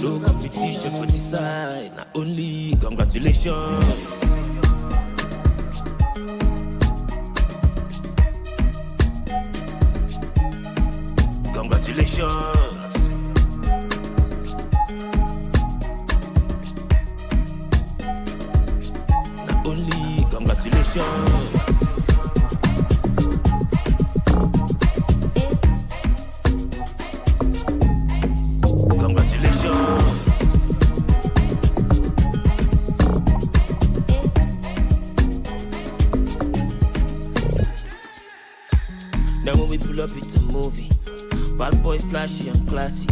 no competition for this side, not only congratulations. Congratulations. Not only congratulations. Now when we pull up, it's a movie. Bad boy, flashy and classy.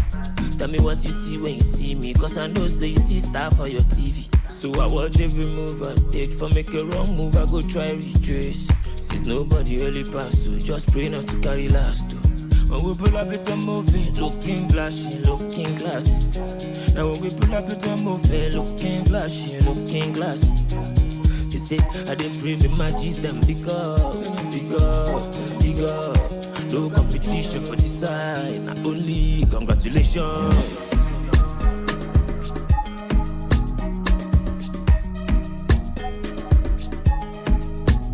Tell me what you see when you see me, cause I know so you see stuff for your TV. So I watch every move I take. If I make a wrong move, I go try retrace. Since nobody really pass, so just pray not to carry last too. When we pull up, it's a movie. Looking flashy, looking classy. Now when we pull up, it's a movie. Looking flashy, looking classy. They say I dey pray me magis them because no competition for this side, not only congratulations.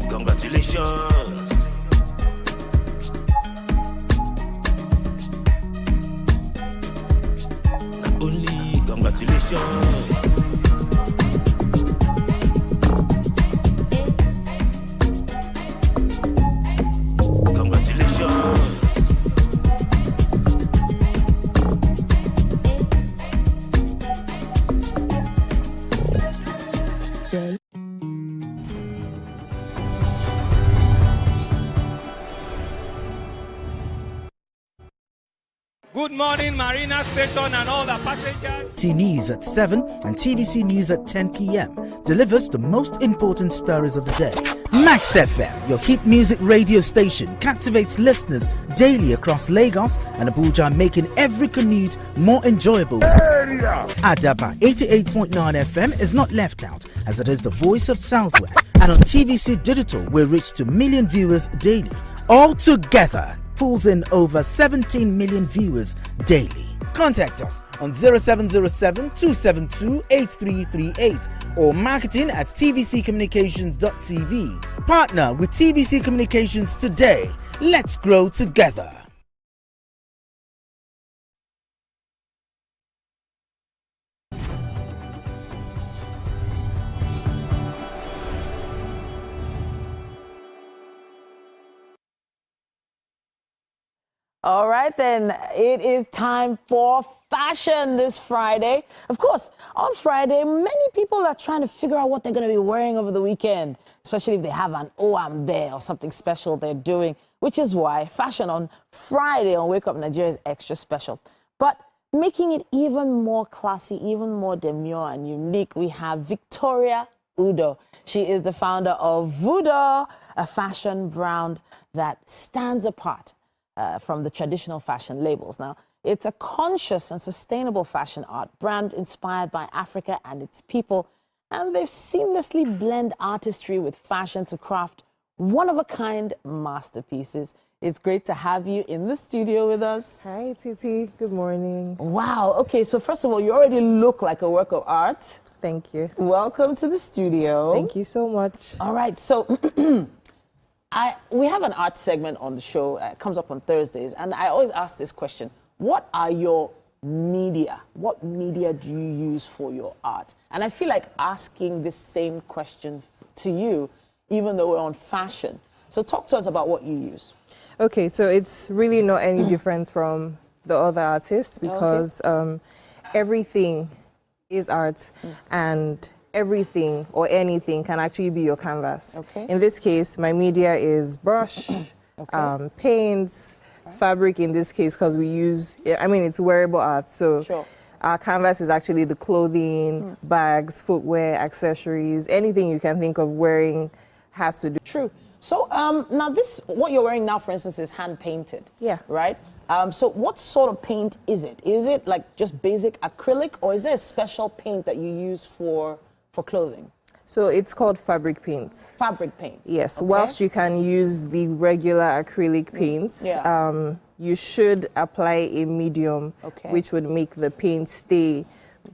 Congratulations. Not only congratulations. Good morning, Marina Station and all the passengers. TVC News at 7 and TVC News at 10 p.m. delivers the most important stories of the day. Max FM, your hit music radio station, captivates listeners daily across Lagos and Abuja, making every commute more enjoyable. Adaba 88.9 FM is not left out, as it is the voice of Southwest. And on TVC Digital, we reach to million viewers daily. All together, pulls in over 17 million viewers daily. Contact us on 0707-272-8338 or marketing at tvccommunications.tv. Partner with TVC Communications today. Let's grow together. All right, then, it is time for fashion this Friday. Of course, on Friday, many people are trying to figure out what they're going to be wearing over the weekend, especially if they have an Owambe or something special they're doing, which is why fashion on Friday on Wake Up Nigeria is extra special. But making it even more classy, even more demure and unique, we have Victoria Udo. She is the founder of Vudo, a fashion brand that stands apart from the traditional fashion labels. Now, it's a conscious and sustainable fashion art brand inspired by Africa and its people, and they've seamlessly blend artistry with fashion to craft one-of-a-kind masterpieces. It's great to have you in the studio with us. Hi, Titi. Good morning. Wow. Okay, so first of all, you already look like a work of art. Thank you. Welcome to the studio. Thank you so much. All right, so we have an art segment on the show. It comes up on Thursdays, and I always ask this question. What are your media? What media do you use for your art? And I feel like asking this same question to you, even though we're on fashion. So talk to us about what you use. Okay, so it's really not any different from the other artists because everything is art and everything or anything can actually be your canvas. Okay. In this case, my media is brush, paints, fabric in this case because we use, I mean, it's wearable art. So our canvas is actually the clothing, bags, footwear, accessories, anything you can think of wearing has to do. True. So now this, what you're wearing now, for instance, is hand painted. Yeah. Right? So what sort of paint is it? Is it like just basic acrylic, or is there a special paint that you use for clothing? So it's called fabric paint. Fabric paint. Yes. Okay. Whilst you can use the regular acrylic paints, you should apply a medium, which would make the paint stay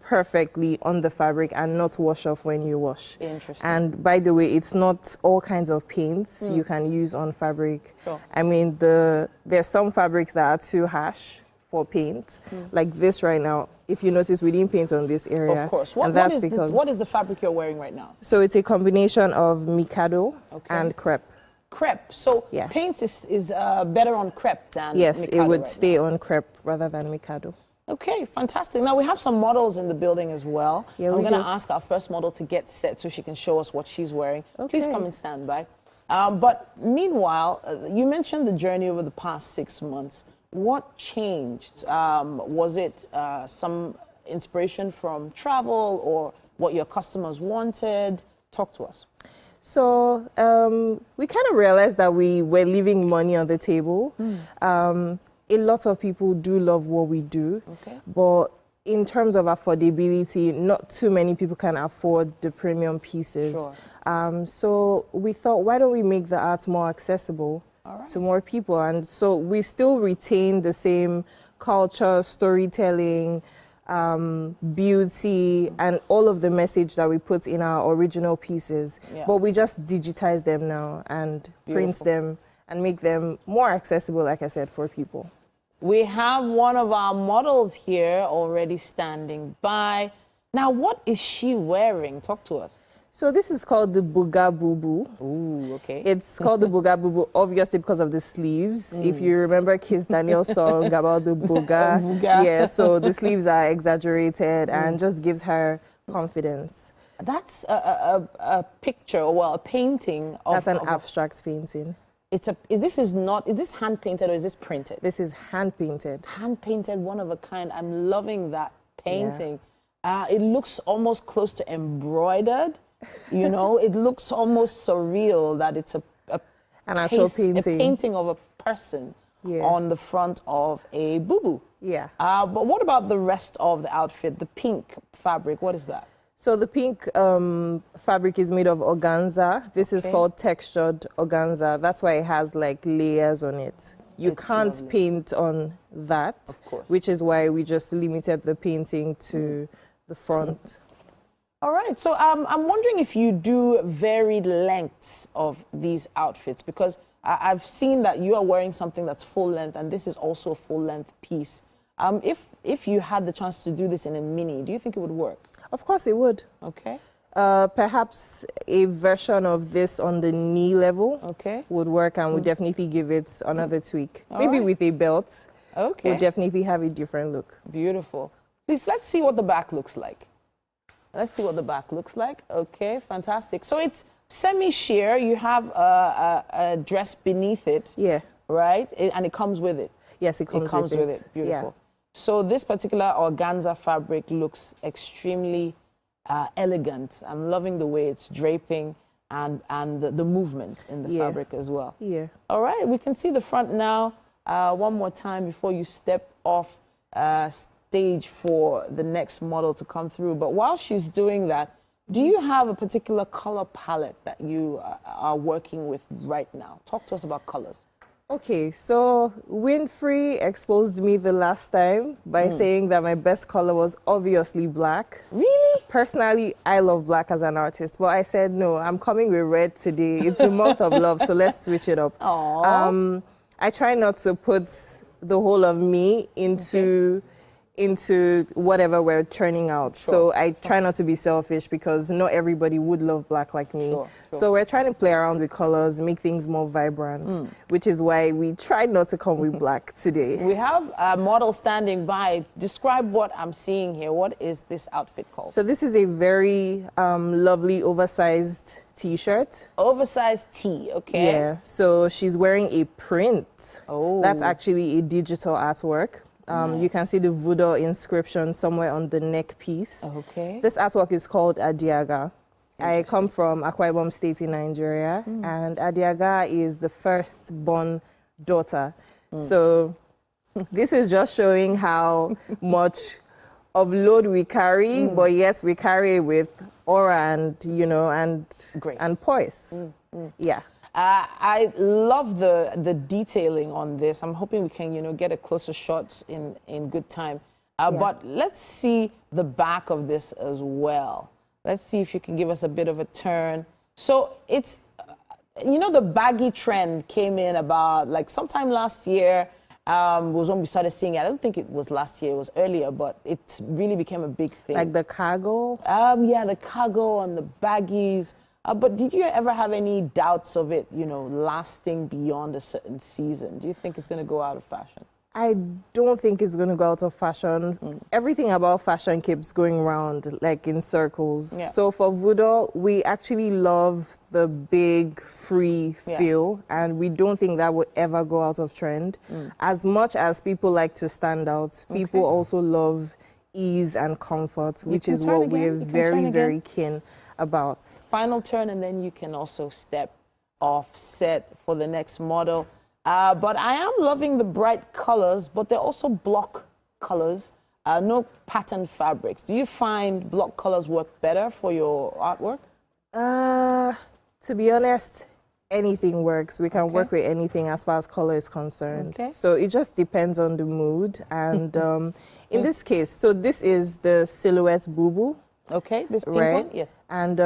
perfectly on the fabric and not wash off when you wash. Interesting. And by the way, it's not all kinds of paints you can use on fabric. Sure. I mean, there's some fabrics that are too harsh for paint, like this right now. If you notice, we didn't paint on this area. Of course. What is the fabric you're wearing right now? So it's a combination of Mikado and crepe. Crepe. So paint is better on crepe than Yes, Mikado it would stay on crepe rather than Mikado. Okay, fantastic. Now we have some models in the building as well. Yeah, I'm going to ask our first model to get set so she can show us what she's wearing. Please come and stand by. But meanwhile, you mentioned the journey over the past 6 months. What changed? Was it some inspiration from travel or what your customers wanted? Talk to us. So we kind of realized that we were leaving money on the table. A lot of people do love what we do, but in terms of affordability, not too many people can afford the premium pieces. Sure. So we thought, why don't we make the arts more accessible to more people? And so we still retain the same culture, storytelling, beauty, and all of the message that we put in our original pieces. But we just digitize them now and print them and make them more accessible, like I said, for people. We have one of our models here already standing by. Now, what is she wearing? Talk to us. So this is called the Buga Bubu. Ooh, okay. It's called the Buga Bubu, obviously because of the sleeves. If you remember Kiss Daniel's song about the Buga. Yeah, so the sleeves are exaggerated and just gives her confidence. That's a picture, well, a painting of... That's an abstract painting. Is this hand painted or is this printed? This is hand painted. Hand painted, one of a kind. I'm loving that painting. Yeah. It looks almost close to embroidered. You know, it looks almost surreal that it's a painting of a person on the front of a boo-boo. Yeah. But what about the rest of the outfit? The pink fabric, what is that? So the pink fabric is made of organza. This is called textured organza. That's why it has like layers on it. You can't paint on that, which is why we just limited the painting to the front. All right, so I'm wondering if you do varied lengths of these outfits, because I've seen that you are wearing something that's full length, and this is also a full length piece. If you had the chance to do this in a mini, do you think it would work? Of course it would. Okay. Perhaps a version of this on the knee level would work, and would definitely give it another tweak. Maybe with a belt. Okay. Would definitely have a different look. Beautiful. Please, let's see what the back looks like. Let's see what the back looks like. Okay, fantastic. So it's semi-sheer. You have a dress beneath it. Yeah. Right? And it comes with it. Yes, it comes with it. Beautiful. Yeah. So this particular organza fabric looks extremely elegant. I'm loving the way it's draping and the movement in the fabric as well. Yeah. All right, we can see the front now. One more time before you step off stage for the next model to come through. But while she's doing that, do you have a particular color palette that you are working with right now? Talk to us about colors. Okay, so Winfrey exposed me the last time by saying that my best color was obviously black. Really? Personally, I love black as an artist, but I said, no, I'm coming with red today. It's the month of love, so let's switch it up. I try not to put the whole of me into whatever we're churning out. So I try not to be selfish, because not everybody would love black like me. So we're trying to play around with colors, make things more vibrant, which is why we tried not to come with black today. We have a model standing by. Describe what I'm seeing here. What is this outfit called? So this is a very lovely oversized t-shirt. Oversized tee, okay. Yeah, so she's wearing a print. Oh. That's actually a digital artwork. You can see the voodoo inscription somewhere on the neck piece. Okay. This artwork is called Adiaga. I come from Akwa Ibom State in Nigeria, and Adiaga is the firstborn daughter. So this is just showing how much of load we carry, but yes, we carry it with aura and, you know, and grace and poise. Yeah. I love the detailing on this. I'm hoping we can, you know, get a closer shot in good time. But let's see the back of this as well. Let's see if you can give us a bit of a turn. So it's, you know, the baggy trend came in about like sometime last year. Was when we started seeing it. I don't think it was last year, it was earlier, but it really became a big thing. Like the cargo? Yeah, the cargo and the baggies. But did you ever have any doubts of it, you know, lasting beyond a certain season? Do you think it's going to go out of fashion? I don't think it's going to go out of fashion. Everything about fashion keeps going around, like in circles. Yeah. So for voodoo, we actually love the big, free feel, and we don't think that will ever go out of trend. As much as people like to stand out, people also love ease and comfort, which is what we're very, very keen about. Final turn, and then you can also step off set for the next model. But I am loving the bright colors, but they're also block colors, no pattern fabrics. Do you find block colors work better for your artwork? To be honest, anything works. We can work with anything as far as color is concerned. So it just depends on the mood. And in this case, so this is the silhouette boo-boo. Okay, this pink one? Yes. And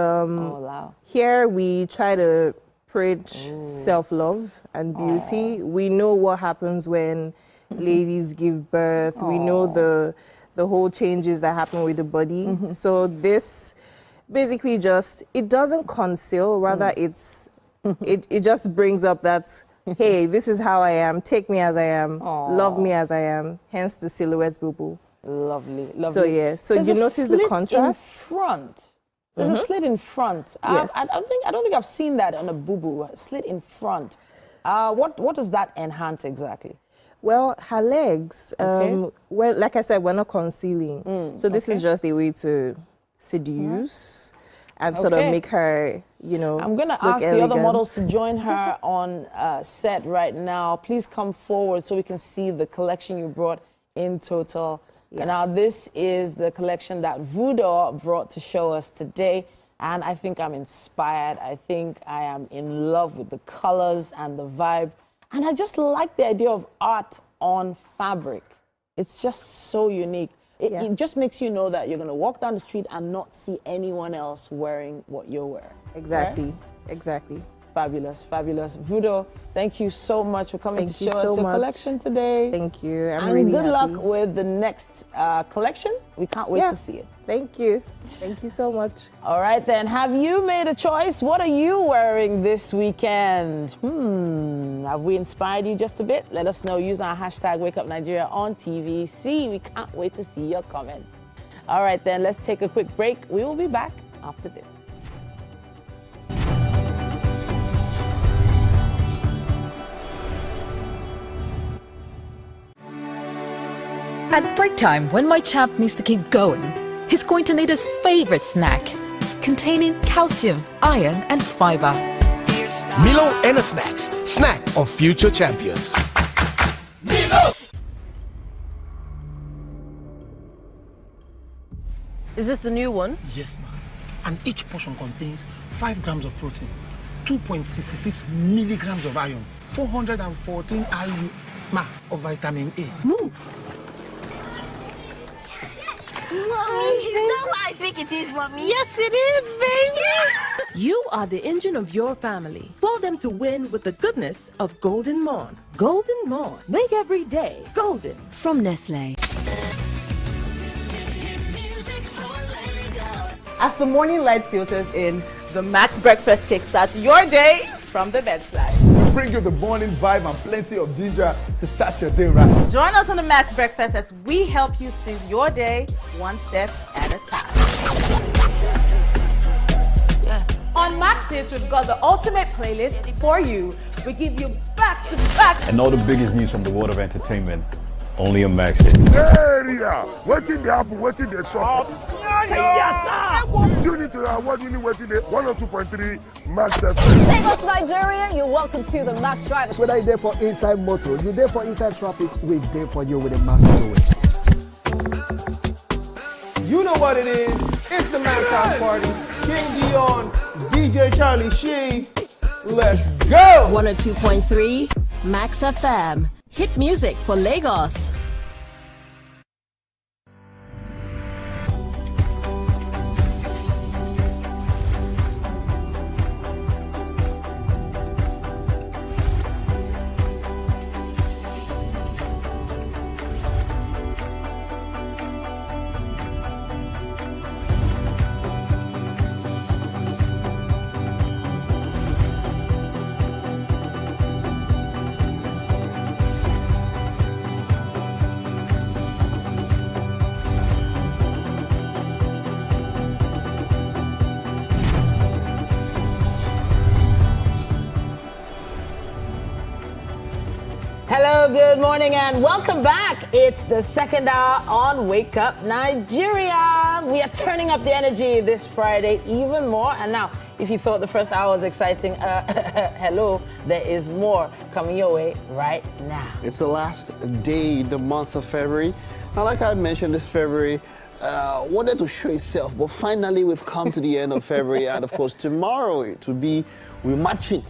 here we try to preach self-love and beauty. We know what happens when ladies give birth. We know the whole changes that happen with the body. So this basically just, it doesn't conceal, rather it's, it just brings up that, hey, this is how I am, take me as I am, love me as I am, hence the silhouette boo-boo. Lovely, lovely. So yeah, so you notice the contrast? In front. There's a slit in front. Yes. I don't think I've seen that on a boo-boo. A slit in front. What does that enhance exactly? Well, her legs, well, like I said, we're not concealing. So this is just a way to seduce and sort of make her, you know, I'm going to ask the other models to join her on set right now. Please come forward so we can see the collection you brought in total. And now this is the collection that Voodoo brought to show us today. And I think I'm inspired. I think I am in love with the colors and the vibe. And I just like the idea of art on fabric. It's just so unique. It just makes you know that you're going to walk down the street and not see anyone else wearing what you're wearing. Exactly. Right? Exactly. Fabulous, fabulous. Voodoo, thank you so much for coming to show us your collection today. Thank you. I'm really happy. And good luck with the next collection. We can't wait to see it. Thank you. Thank you so much. All right then, have you made a choice? What are you wearing this weekend? Have we inspired you just a bit? Let us know. Use our hashtag WakeUpNigeria on TVC. We can't wait to see your comments. All right then, let's take a quick break. We will be back after this. At break time, when my champ needs to keep going, he's going to need his favorite snack, containing calcium, iron, and fiber. Milo Energy Snacks, snack of future champions. Milo! Is this the new one? Yes, ma'am. And each portion contains 5 grams of protein, 2.66 milligrams of iron, 414 IU of vitamin A. Move! Mommy, is that what I think it is, Mommy? Yes, it is, baby! You are the engine of your family. Follow them to win with the goodness of Golden Morn. Golden Morn. Make every day golden. From Nestle. As the morning light filters in, the Max Breakfast kickstarts your day from the bedside. We bring you the morning vibe and plenty of ginger to start your day right. Join us on the Max Breakfast as we help you seize your day one step at a time. On Max Hits, we've got the ultimate playlist for you. We give you back-to-back. And all the biggest news from the world of entertainment. Only on Max Hits. Area! Waiting the apple, waiting the shop. Tune into our award-winning waiting the 102.3 Max FM. Lagos, Nigeria, you're welcome to the Max Drive. Whether you're there for inside motor, you're there for inside traffic, we're there for you with a Max Drive. You know what it is. It's the Max House Party. King Dion, DJ Charlie Shee. Let's go! 102.3 Max FM. Hit music for Lagos. Hello, good morning, and welcome back. It's the second hour on Wake Up Nigeria. We are turning up the energy this Friday even more. And now, if you thought the first hour was exciting, hello, there is more coming your way right now. It's the last day, the month of February. Now, like I mentioned, this February wanted to show itself, but finally we've come to the end of February, and of course tomorrow it will be, we're marching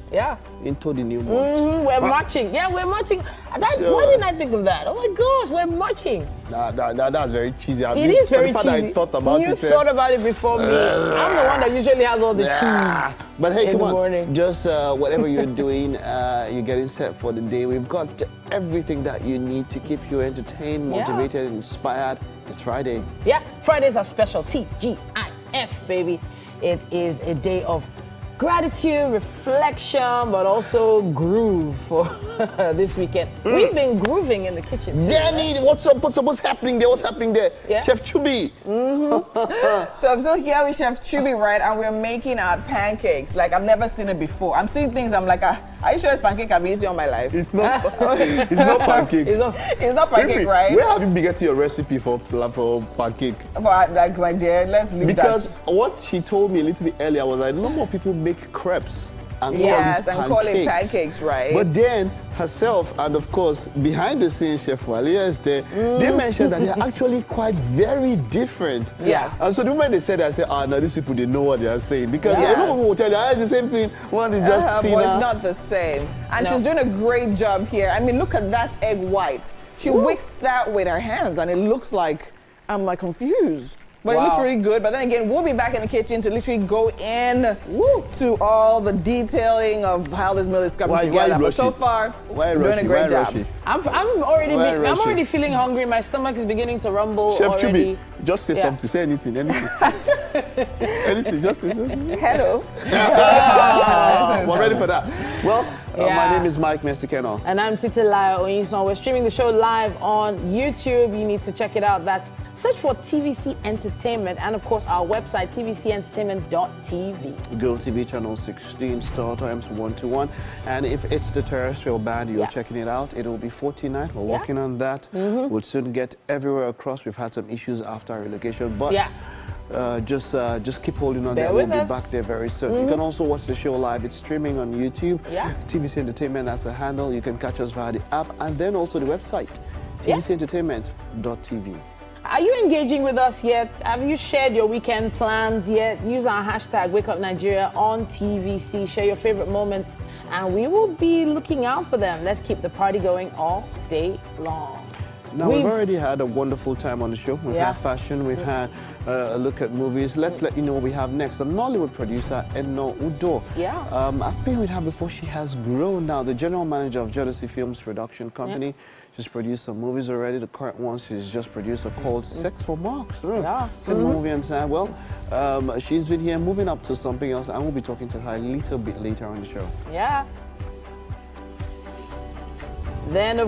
into the new month. We're marching. Yeah, we're marching. Why didn't I think of that? Oh my gosh, we're marching. That's very cheesy. It is very cheesy. I thought about you thought about it before me. I'm the one that usually has all the cheese. But hey, come on. Morning. Just whatever you're doing, you're getting set for the day. We've got everything that you need to keep you entertained, motivated, inspired. It's Friday. Yeah, Fridays are special. TGIF, baby. It is a day of gratitude, reflection, but also groove for this weekend. We've been grooving in the kitchen. Danny, what's up? What's happening there? What's happening there? Yeah? Chef Chubi. So I'm still here with Chef Chubi, right? And we're making our pancakes. Like, I've never seen it before. I'm seeing things, I'm like, I Are you sure it's pancake I've been eating all my life? It's not. It's not pancake. It's not pancake, right? Where have you been getting your recipe for pancake? For, like, my dear, let's leave because that. what she told me a little bit earlier was that no more people make crepes. And call it pancakes, right? But then herself and of course behind the scenes Chef Walia is there. They mentioned that they're actually quite very different. Yes. And so the moment they said that, I said, no, these people they know what they are saying because a lot of people will tell you, it's the same thing. One is just thinner. Well, it's not the same. And she's doing a great job here. I mean, look at that egg white. She wicks that with her hands, and it looks like I'm like confused. But it looks really good. But then again, we'll be back in the kitchen to literally go in to all the detailing of how this meal is coming together. But so far, we're doing a great job. I'm already feeling hungry. My stomach is beginning to rumble Chef already. Chubi, just say something. Say anything. Anything. Anything. Just say something. Hello. We're ready for that. Well, my name is Mike Mesikeno. And I'm Titilayo Oyinson. We're streaming the show live on YouTube. You need to check it out. Search for TVC Entertainment and, of course, our website, tvcentertainment.tv. GOTV channel 16, StarTimes 121. And if it's the terrestrial band, you're checking it out, it will be 49. We're working on that. We'll soon get everywhere across. We've had some issues after our relocation, but just keep holding on there. We'll be back there very soon. You can also watch the show live. It's streaming on YouTube. TVC Entertainment, that's a handle. You can catch us via the app and then also the website, tvcentertainment.tv. Are you engaging with us yet? Have you shared your weekend plans yet? Use our hashtag WakeUpNigeria on TVC. Share your favorite moments and we will be looking out for them. Let's keep the party going all day long. Now, we've already had a wonderful time on the show. We've had fashion, we've had a look at movies. Let's let you know what we have next. The Nollywood producer, Eno Udo. I've been with her before. She has grown now. The general manager of Jodeci Films Production Company. She's produced some movies already. The current one she's just produced called Sex for Marks. Movie and time. Well, she's been here moving up to something else. I will be talking to her a little bit later on the show. Then,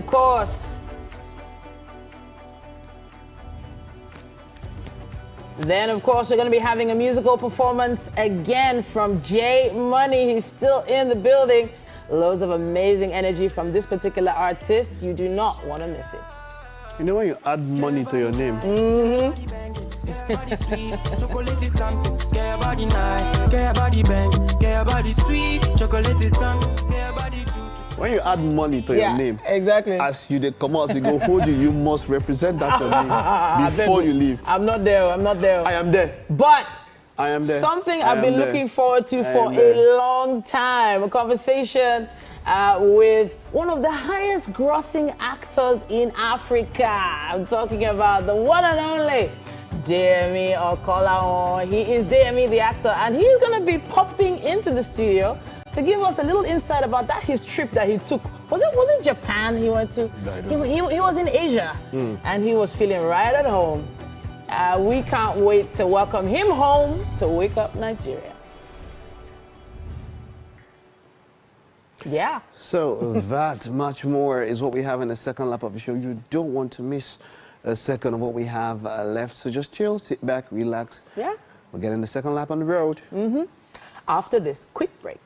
of course, we're going to be having a musical performance again from J Money. He's still in the building. Loads of amazing energy from this particular artist. You do not want to miss it. You know when you add money to your name? Chocolate is something, get your body nice, get your body bend, get your body sweet. Chocolate is something, get your body juicy. When you add money to your name, exactly. As you come out, you go hold you must represent that your name before you leave. I'm not there. I am there. But I am there. Something I've been looking forward to for a long time. A conversation with one of the highest grossing actors in Africa. I'm talking about the one and only Deyemi Okolawon. He is Deyemi the actor, and he's going to be popping into the studio to give us a little insight about his trip that he took. Was it Japan he went to? He was in Asia, and he was feeling right at home. We can't wait to welcome him home to Wake Up Nigeria. So that much more is what we have in the second lap of the show. You don't want to miss a second of what we have left. So just chill, sit back, relax. We're getting the second lap on the road. After this quick break.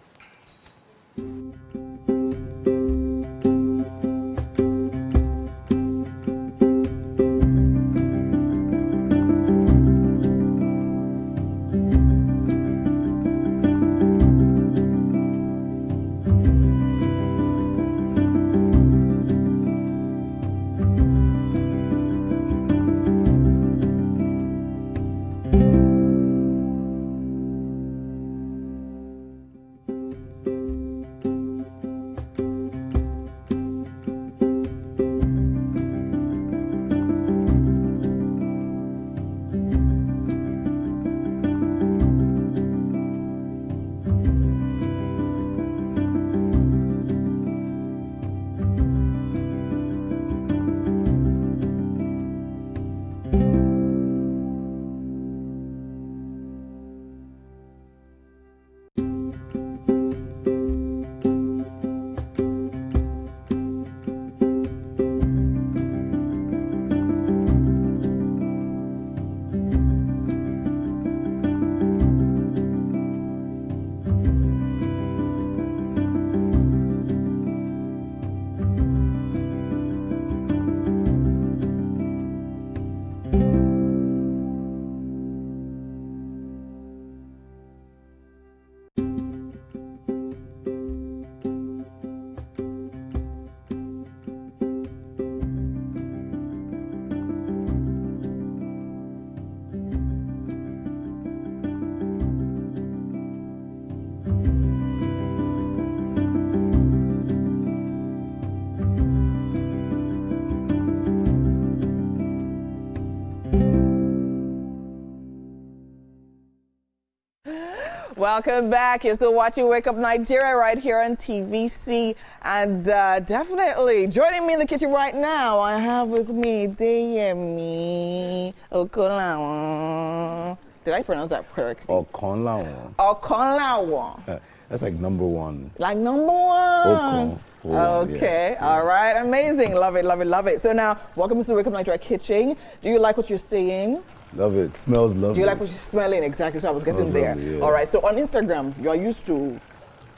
Welcome back. You're still watching Wake Up Nigeria right here on TVC. And definitely joining me in the kitchen right now, I have with me Deyemi Okonlawon. Did I pronounce that correctly? Okonlawon. Okonlawon. That's like number one. Like number one. Okay, yeah. All right, amazing. Love it, love it, love it. So now, welcome to the Wake Up Nigeria kitchen. Do you like what you're seeing? Love it. Smells lovely. Do you like what you're smelling? Exactly, so I was getting Smells there. lovely, yeah. All right, so on Instagram, you're used to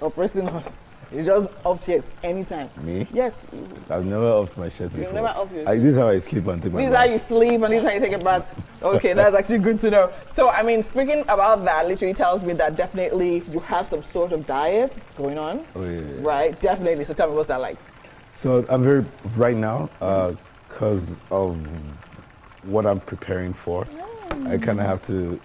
oppressing us. You just off chest anytime. Me? Yes. I've never off my chest before. You've never off your This is how I sleep and take my This is bath. how you sleep and this is how you take a bath. Okay, that's actually good to know. So, I mean, speaking about that, literally tells me that definitely you have some sort of diet going on. Oh, yeah. Right? Definitely. So tell me, what's that like? So I'm right now, because of what I'm preparing for, I kind of have to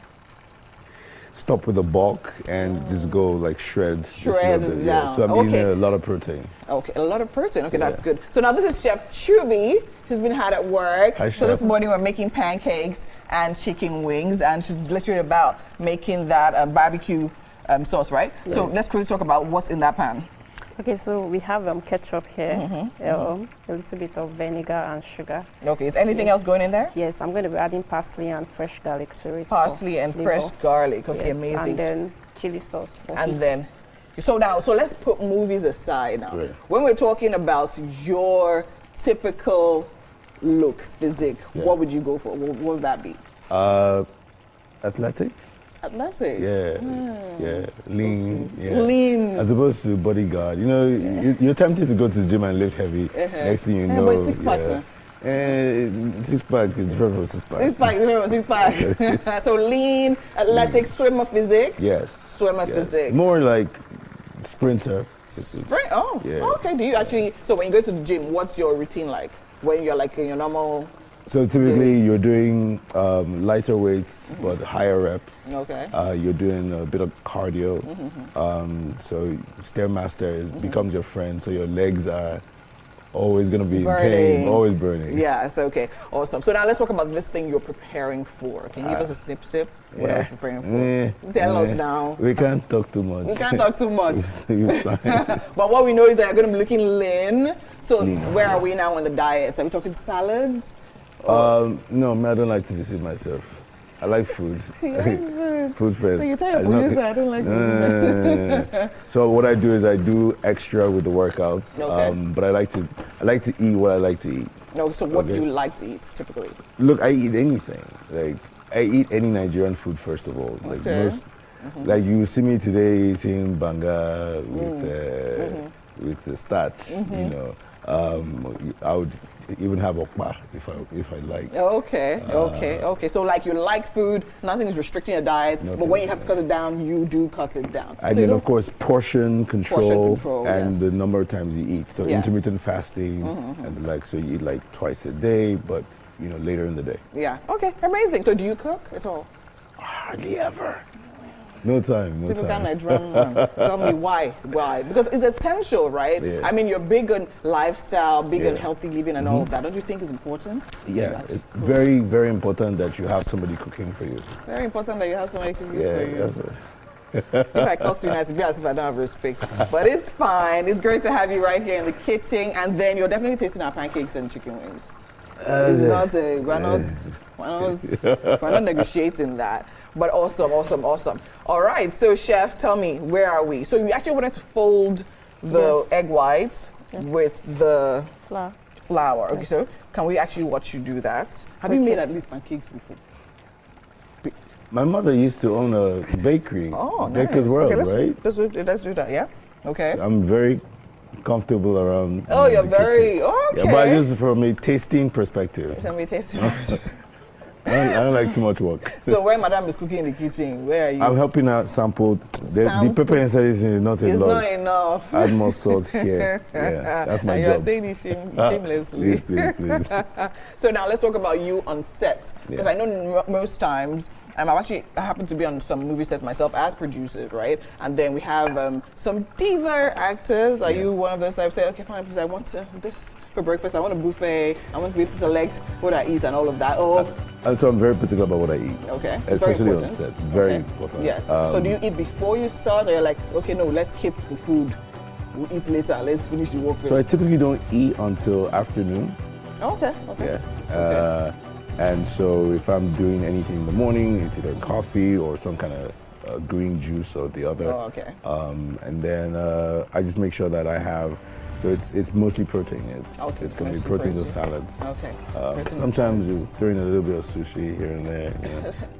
stop with the bulk and just go like shred just a little bit. down. Yeah. So I'm eating a lot of protein. Okay, a lot of protein. Okay, that's good. So now this is Chef Chubby. She's been hard at work. Hi, so Chef. this morning we're making pancakes and chicken wings, and she's literally about making that barbecue sauce, right? Yeah. So let's quickly talk about what's in that pan. Okay, so we have ketchup here, a little bit of vinegar and sugar. Okay, is anything else going in there? Yes, I'm going to be adding parsley and fresh garlic to it. Parsley and fresh garlic. Okay, yes, amazing. And then chili sauce for And heat. then, so let's put movies aside now. Right. When we're talking about your typical look, physique, what would you go for? What would that be? Athletic. Athletic? Yeah. Lean. Yeah. Lean. As opposed to bodyguard. You know, you're tempted to go to the gym and lift heavy. Next thing you know. But it's six-pack, sir. Six-pack is different from six-pack. Six-pack is different from six-pack. So lean, athletic, swimmer physique? Yes. Swimmer physique. More like sprinter. Sprint? Oh, Yeah. okay. Do you actually, so when you go to the gym, what's your routine like? When you're like in your normal... So typically you're doing lighter weights but higher reps. Okay. You're doing a bit of cardio. So Stairmaster becomes your friend. So your legs are always going to be in pain, always burning. Yes, okay. Awesome. So now let's talk about this thing you're preparing for. Can you give us a snip? What are you preparing for? Tell us now. We can't talk too much. We can't talk too much. You're fine. But what we know is that you're going to be looking lean. So where are we now on the diets? Are we talking salads? No, I don't like to deceive myself. I like food. Food first. So you tell your producer I don't like this. So what I do is I do extra with the workouts. Okay. But I like to eat what I like to eat. No, so what do you like to eat typically? Look, I eat anything. Like I eat any Nigerian food first of all. Like like you see me today eating banga with the starch. You know, I would even have okpa if I like. Okay. So like you like food, nothing is restricting your diet, but when you have to cut it down, you do cut it down. And then of course portion control and yes. the number of times you eat. So intermittent fasting and the like. So you eat like twice a day, but you know later in the day. Yeah. Okay. Amazing. So do you cook at all? Hardly ever. No time. Typical Nigerian man. Tell me why? Why? Because it's essential, right? Yeah. I mean, you're big on lifestyle, big on healthy living and all of that. Don't you think it's important? Yeah, it's very, very important that you have somebody cooking for you. Very important that you have somebody cooking for you. That's it. If I cost you, it's be as if I don't have respect. But it's fine. It's great to have you right here in the kitchen. And then you're definitely tasting our pancakes and chicken wings. We're not negotiating that. But awesome. All right, so chef, tell me, where are we? So you actually wanted to fold the egg whites with the flour. Okay, so can we actually watch you do that? Have you made at least pancakes before? My mother used to own a bakery. Oh, nice. Baker's World, okay, right? Let's do that, yeah? Okay. I'm very comfortable around. Oh, you're very, kitchen. okay. Yeah, but just from a tasting perspective. From a tasting I don't like too much work. So when Madame is cooking in the kitchen, where are you? I'm helping her sample. The pepper inside is not enough. It's not enough. Add more salt here. Yeah, that's my and job. You're saying it shamelessly. Please. So now let's talk about you on set. Because I know most times, I happen to be on some movie sets myself as producers, right? And then we have some diva actors. Are you one of those types? Say, okay, fine, please, I want this for breakfast. I want a buffet. I want to be able to select what I eat and all of that. And so I'm very particular about what I eat. Okay. Especially on set. Very important. Yes. So do you eat before you start, or you're like, okay, no, let's keep the food. We'll eat later. Let's finish the work first. So I typically don't eat until afternoon. Okay. Yeah. And so if I'm doing anything in the morning, it's either coffee or some kind of green juice or the other. Oh, okay. And then I just make sure that I have. So it's mostly protein. It's going to be protein or salads. Okay. Sometimes you throw in a little bit of sushi here and there,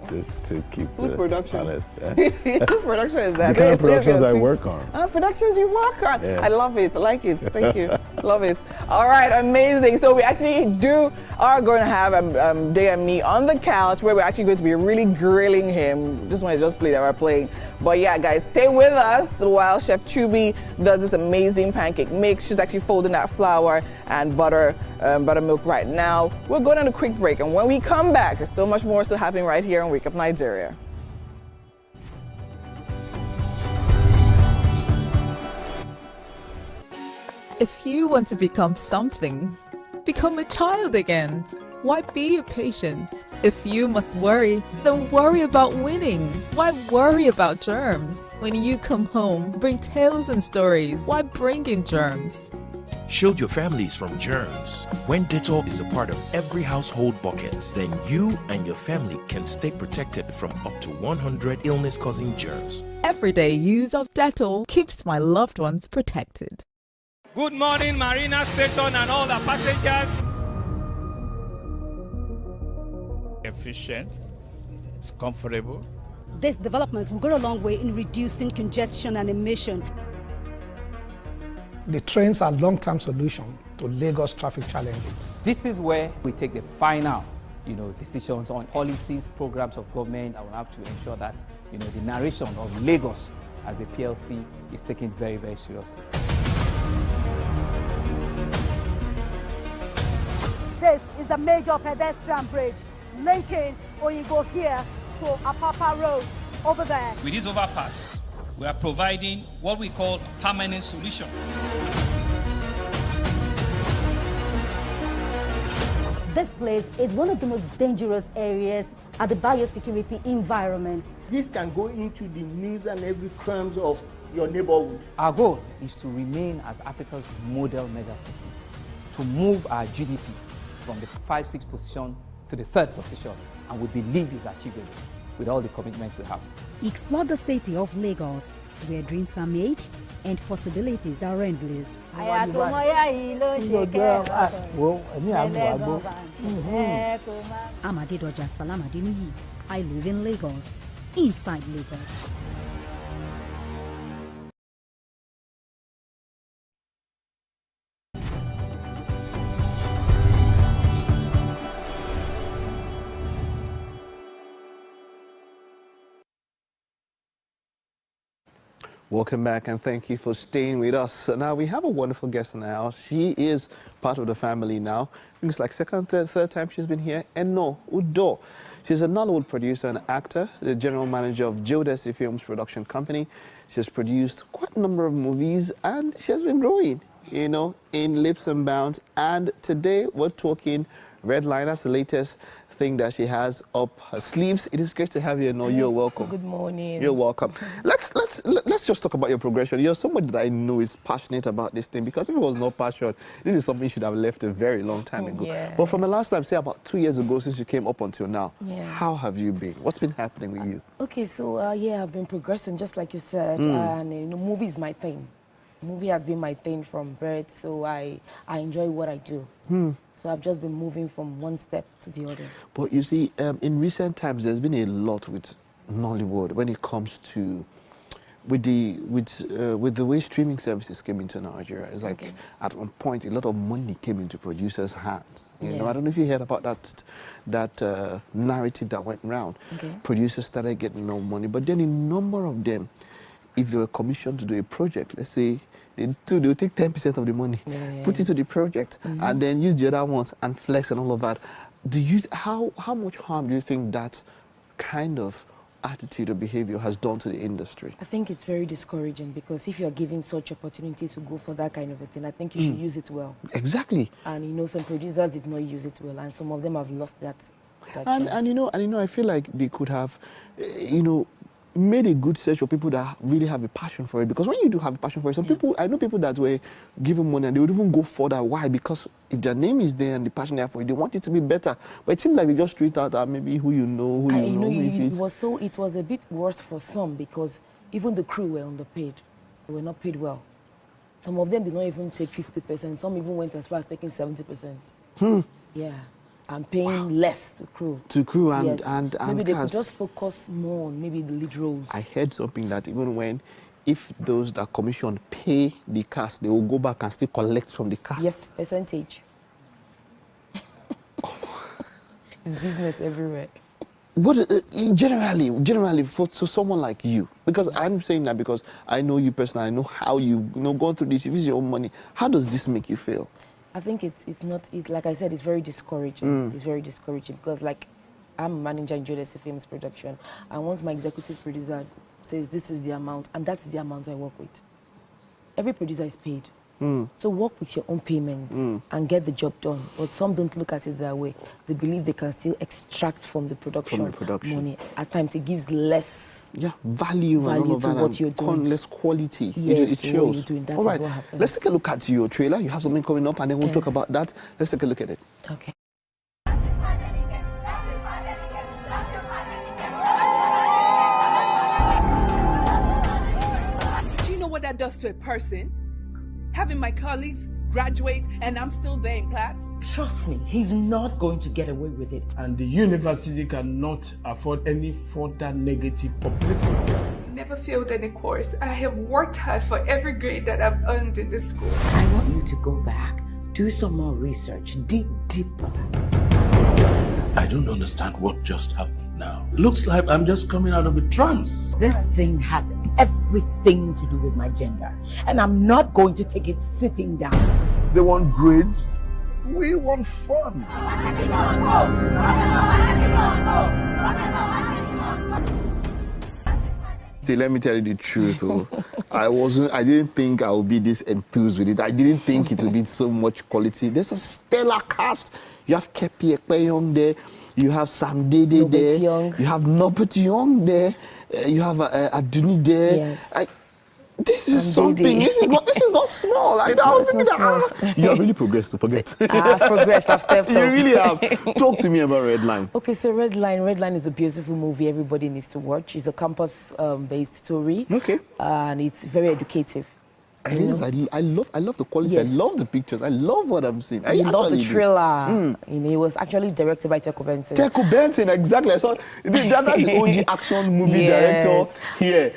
just to keep Whose the production? palate. Yeah. Whose production is that? The kind of productions I work on. Productions you work on. Yeah. I love it. I like it. Thank you. Love it. All right, amazing. So we actually are going to have Day and Me on the couch, where we're actually going to be really grilling him. Just want to play that we're playing. But yeah, guys, stay with us while Chef Chubi does this amazing pancake mix. She's actually folding that flour and buttermilk right now. We're going on a quick break, and when we come back, there's so much more still happening right here on Wake Up Nigeria. If you want to become something, become a child again. Why be a patient? If you must worry, then worry about winning. Why worry about germs? When you come home, bring tales and stories. Why bring in germs? Shield your families from germs. When Dettol is a part of every household bucket, then you and your family can stay protected from up to 100 illness-causing germs. Everyday use of Dettol keeps my loved ones protected. Good morning, Marina Station and all the passengers. Efficient, it's comfortable. This development will go a long way in reducing congestion and emission. The trains are long-term solution to Lagos traffic challenges. This is where we take the final, decisions on policies, programs of government. I will have to ensure that, the narration of Lagos as a PLC is taken very, very seriously. This is a major pedestrian bridge linking Oyingo here to Apapa Road over there. With this overpass, we are providing what we call a permanent solution. This place is one of the most dangerous areas at the biosecurity environment. This can go into the news and every crumbs of your neighborhood. Our goal is to remain as Africa's model megacity, to move our GDP from the 5-6 position to the 3rd position, and we believe is achievable with all the commitments we have. Explore the city of Lagos, where dreams are made and possibilities are endless. Amadedoja Salamadini. I live in Lagos, inside Lagos. Welcome back, and thank you for staying with us. Now, we have a wonderful guest in the house. She is part of the family now. I think it's like third time she's been here. Eno Udo. She's a Nollywood producer and actor, the general manager of GOTV Films production company. She has produced quite a number of movies, and she has been growing, in leaps and bounds. And today, we're talking Red Line. That's the latest thing that she has up her sleeves. It is great to have you. No, you're welcome. Good morning. You're welcome. Let's just talk about your progression. You're somebody that I know is passionate about this thing, because if it was not passion, this is something you should have left a very long time ago. Yeah. But from the last time, say about 2 years ago, since you came up until now, yeah. How have you been? What's been happening with you? Okay, so I've been progressing just like you said, and movie is my thing. Movie has been my thing from birth, so I enjoy what I do. So I've just been moving from one step to the other. But you see, in recent times, there's been a lot with Nollywood when it comes to with the way streaming services came into Nigeria. It's like at one point a lot of money came into producers' hands. You know, I don't know if you heard about that narrative that went around. Producers started getting no money, but then a number of them, if they were commissioned to do a project, let's say, they'll take 10% of the money, put it to the project, and then use the other ones and flex and all of that. How much harm do you think that kind of attitude or behavior has done to the industry? I think it's very discouraging, because if you're given such opportunity to go for that kind of a thing, I think you should use it well. Exactly. And some producers did not use it well, and some of them have lost that And you know, I feel like they could have, made a good search for people that really have a passion for it. Because when you do have a passion for it, some people, I know people that were given money and they would even go further. Why? Because if their name is there and the passion they have for it, they want it to be better. But it seems like they just treat out maybe who you know, it was a bit worse for some because even the crew were underpaid. They were not paid well. Some of them did not even take 50%. Some even went as far as taking 70%. Yeah. And paying less to crew. To crew and maybe they could cast. just focus more on maybe the lead roles. I heard something that even if those that commission pay the cast, they will go back and still collect from the cast. Yes, percentage. It's business everywhere. What generally for someone like you, because I'm saying that because I know you personally, I know how you gone through this. If it's your own money, how does this make you feel? I think it's like I said, it's very discouraging. It's very discouraging because like I'm a manager in GOTV Films production, and once my executive producer says this is the amount, and that's the amount I work with. Every producer is paid. So work with your own payments and get the job done. But some don't look at it that way. They believe they can still extract from the production, money. At times it gives less value and all of to that, what you're doing. Less quality. Yes, it shows. That's all right, what happens. let's take a look at your trailer. You have something coming up, and then we'll talk about that. Let's take a look at it. Okay. Do you know what that does to a person? Having my colleagues graduate and I'm still there in class? Trust me, he's not going to get away with it. And the university cannot afford any further negative publicity. Never failed any course. I have worked hard for every grade that I've earned in the school. I want you to go back, do some more research, dig deeper. I don't understand what just happened now. Looks like I'm just coming out of a trance. This thing has everything to do with my gender, and I'm not going to take it sitting down. They want grades. We want fun. Let me tell you the truth, I didn't think I would be this enthused with it. I didn't think it would be so much quality. There's a stellar cast. You have Kepi Ekpeyoung there. You have Sam Dede there. You have Nobet Young there. You have Aduni there. Yes. This is something. This is not small. I was thinking you have really progressed to forget. I've progressed. I've stepped up. You really have. Talk to me about Red Line. Okay, so Red Line is a beautiful movie. Everybody needs to watch. It's a campus-based story. Okay. And it's very educative. It is. I love the quality. Yes. I love the pictures. I love what I'm seeing. I love the thriller. It was actually directed by Teko Benson. Teko Benson, exactly. I saw that's the OG action movie director here.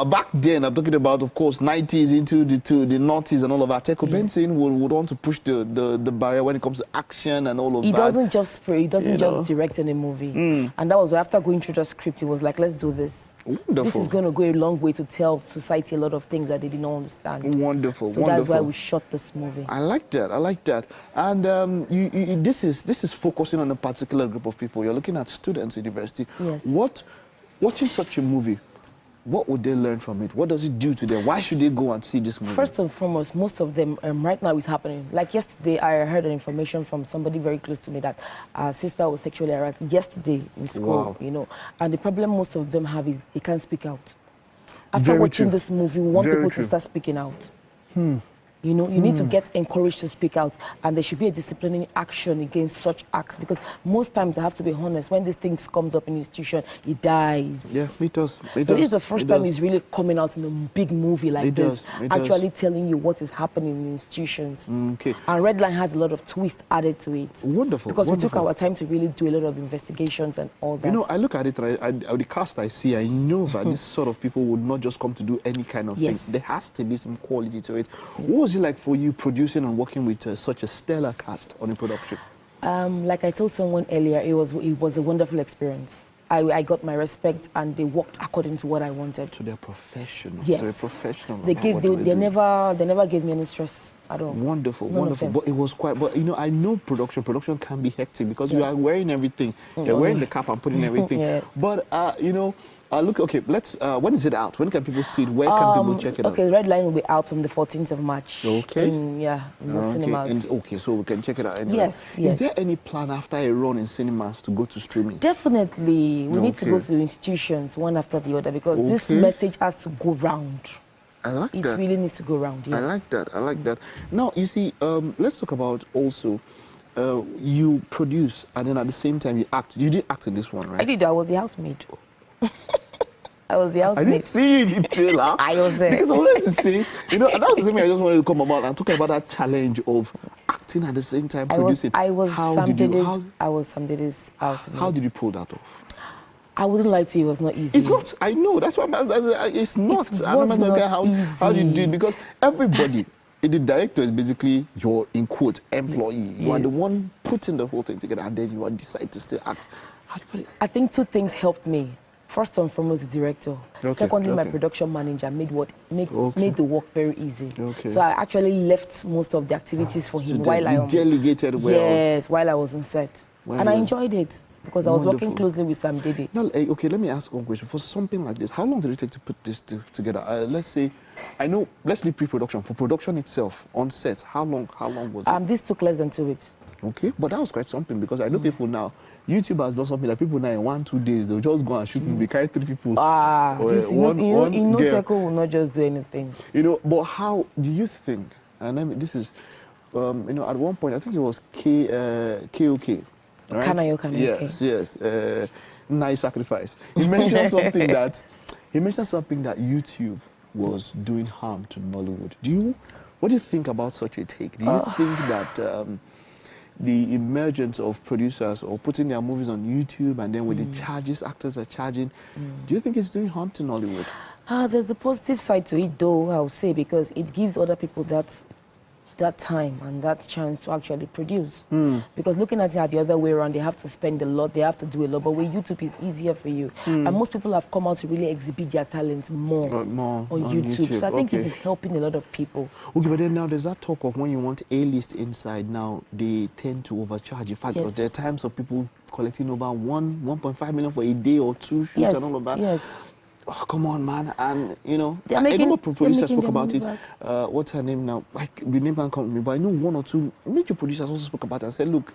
Back then, I'm talking about, of course, 90s into the 90s and all of that. Teko Benson would want to push the barrier when it comes to action and all of that. He doesn't just direct any movie. And that was after going through the script, he was like, let's do this. Wonderful. This is going to go a long way to tell society a lot of things that they did not understand. Wonderful. So that's why we shot this movie. I like that. And this is focusing on a particular group of people. You're looking at students in university. Yes. Watching such a movie, what would they learn from it? What does it do to them? Why should they go and see this movie? First and foremost, most of them right now is happening. Like yesterday, I heard an information from somebody very close to me that our sister was sexually harassed yesterday in school. Wow. And the problem most of them have is they can't speak out. After watching this movie, we want people to start speaking out. You need to get encouraged to speak out, and there should be a disciplining action against such acts, because most times, I have to be honest, when these things comes up in the institution, it dies. Yeah, it does. So this is the first time he's really coming out in a big movie like this, actually telling you what is happening in institutions. Okay. And Red Line has a lot of twist added to it. Wonderful. Because we took our time to really do a lot of investigations and all that. I look at it, the cast I see, I know that this sort of people would not just come to do any kind of thing. There has to be some quality to it. What was it like for you producing and working with such a stellar cast on a production? Like I told someone earlier, it was a wonderful experience. I got my respect, and they worked according to what I wanted. So they're professional. Yes. So they're professional. They never gave me any stress. at all. Wonderful, None wonderful. But it was quite. But you know, I know production can be hectic because you are wearing everything. You're wearing the cap and putting everything. Yeah. But you know, look. Okay, let's. When is it out? When can people see it? Where can people check it out? Okay, Red Line will be out from the 14th of March. Okay. In the cinemas. And, so we can check it out anyway. Yes. Is there any plan after a run in cinemas to go to streaming? Definitely. We need to go to institutions one after the other because this message has to go round. I like that. It really needs to go round, yes. I like that. I like that. Now, you see, let's talk about also, you produce and then at the same time you act. You did act in this one, right? I did. I was the housemaid. I was the housemaid. I didn't see you in the trailer. I was there. Because I wanted to see, you know, and that was the same thing I just wanted to come about and talk about that challenge of acting at the same time producing. I was Sam Dede's housemaid. How did you pull that off? I wouldn't lie to you, it was not easy. It's not. I know. That's why it's not. I don't know how you did, because everybody, the director is basically your, in quote, employee. You are the one putting the whole thing together, and then you decide to still act. How do you put it? I think two things helped me. First and foremost, the director. Secondly, my production manager made the work very easy. So I actually left most of the activities for him while I delegated well. Yes, while I was on set, and I enjoyed it. Because I was working closely with Sam Dede. Now, okay, let me ask one question. For something like this, how long did it take to put this together? Let's say, let's leave pre-production. For production itself, on set, how long was it? This took less than 2 weeks. Okay, but that was quite something because I know people now, YouTube has done something that people now in 1-2 days, they'll just go and shoot movie, carry 3 people. Teco will not just do anything. You know, but how do you think, and this is, you know, at one point, I think it was KOK. Right? Yes. Nice sacrifice. He mentioned something that YouTube was doing harm to Nollywood. What do you think about such a take? Do you think that the emergence of producers or putting their movies on YouTube and then with the charges actors are charging, do you think it's doing harm to Nollywood? There's a positive side to it, though, I would say, because it gives other people that time and that chance to actually produce. Because looking at it the other way around, they have to spend a lot, they have to do a lot, but with YouTube it's easier for you. And most people have come out to really exhibit their talent more on YouTube. So I think it is helping a lot of people. Okay, but then now there's that talk of when you want A-list inside now, they tend to overcharge. In fact, there are times of people collecting over 1.5 million for a day or 2 shoots and all of that. Yes. Oh, come on, man. And, you know, I know what producer spoke about it. What's her name now? Like, the name can't come to me, but I know 1 or 2 major producers also spoke about it and said, look,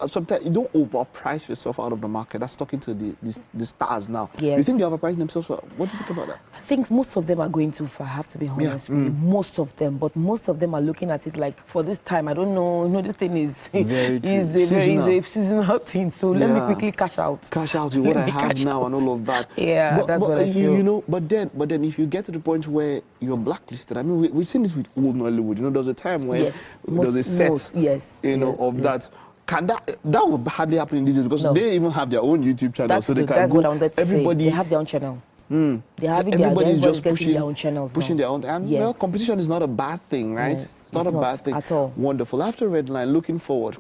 sometimes you don't overprice yourself out of the market. That's talking to the stars now. Yes. You think they're overpricing themselves? What do you think about that? I think most of them are going too far, I have to be honest with you. Most of them. But most of them are looking at it like, for this time, I don't know, this thing is a seasonal thing, so let me quickly cash out. Cash out with what I have now and all of that. Yeah, that's what I feel. You know, but then if you get to the point where you're blacklisted, I mean, we've seen this with old Nollywood. You know, there was a time where there was a set, that. Can that would hardly happen in these days because they even have their own YouTube channel, so they can that's go. What I wanted to everybody say. They have their own channel. Everybody's just pushing their own channels their own. And well, competition is not a bad thing, right? Yes, it's not a bad thing at all. Wonderful. After Red Line, looking forward,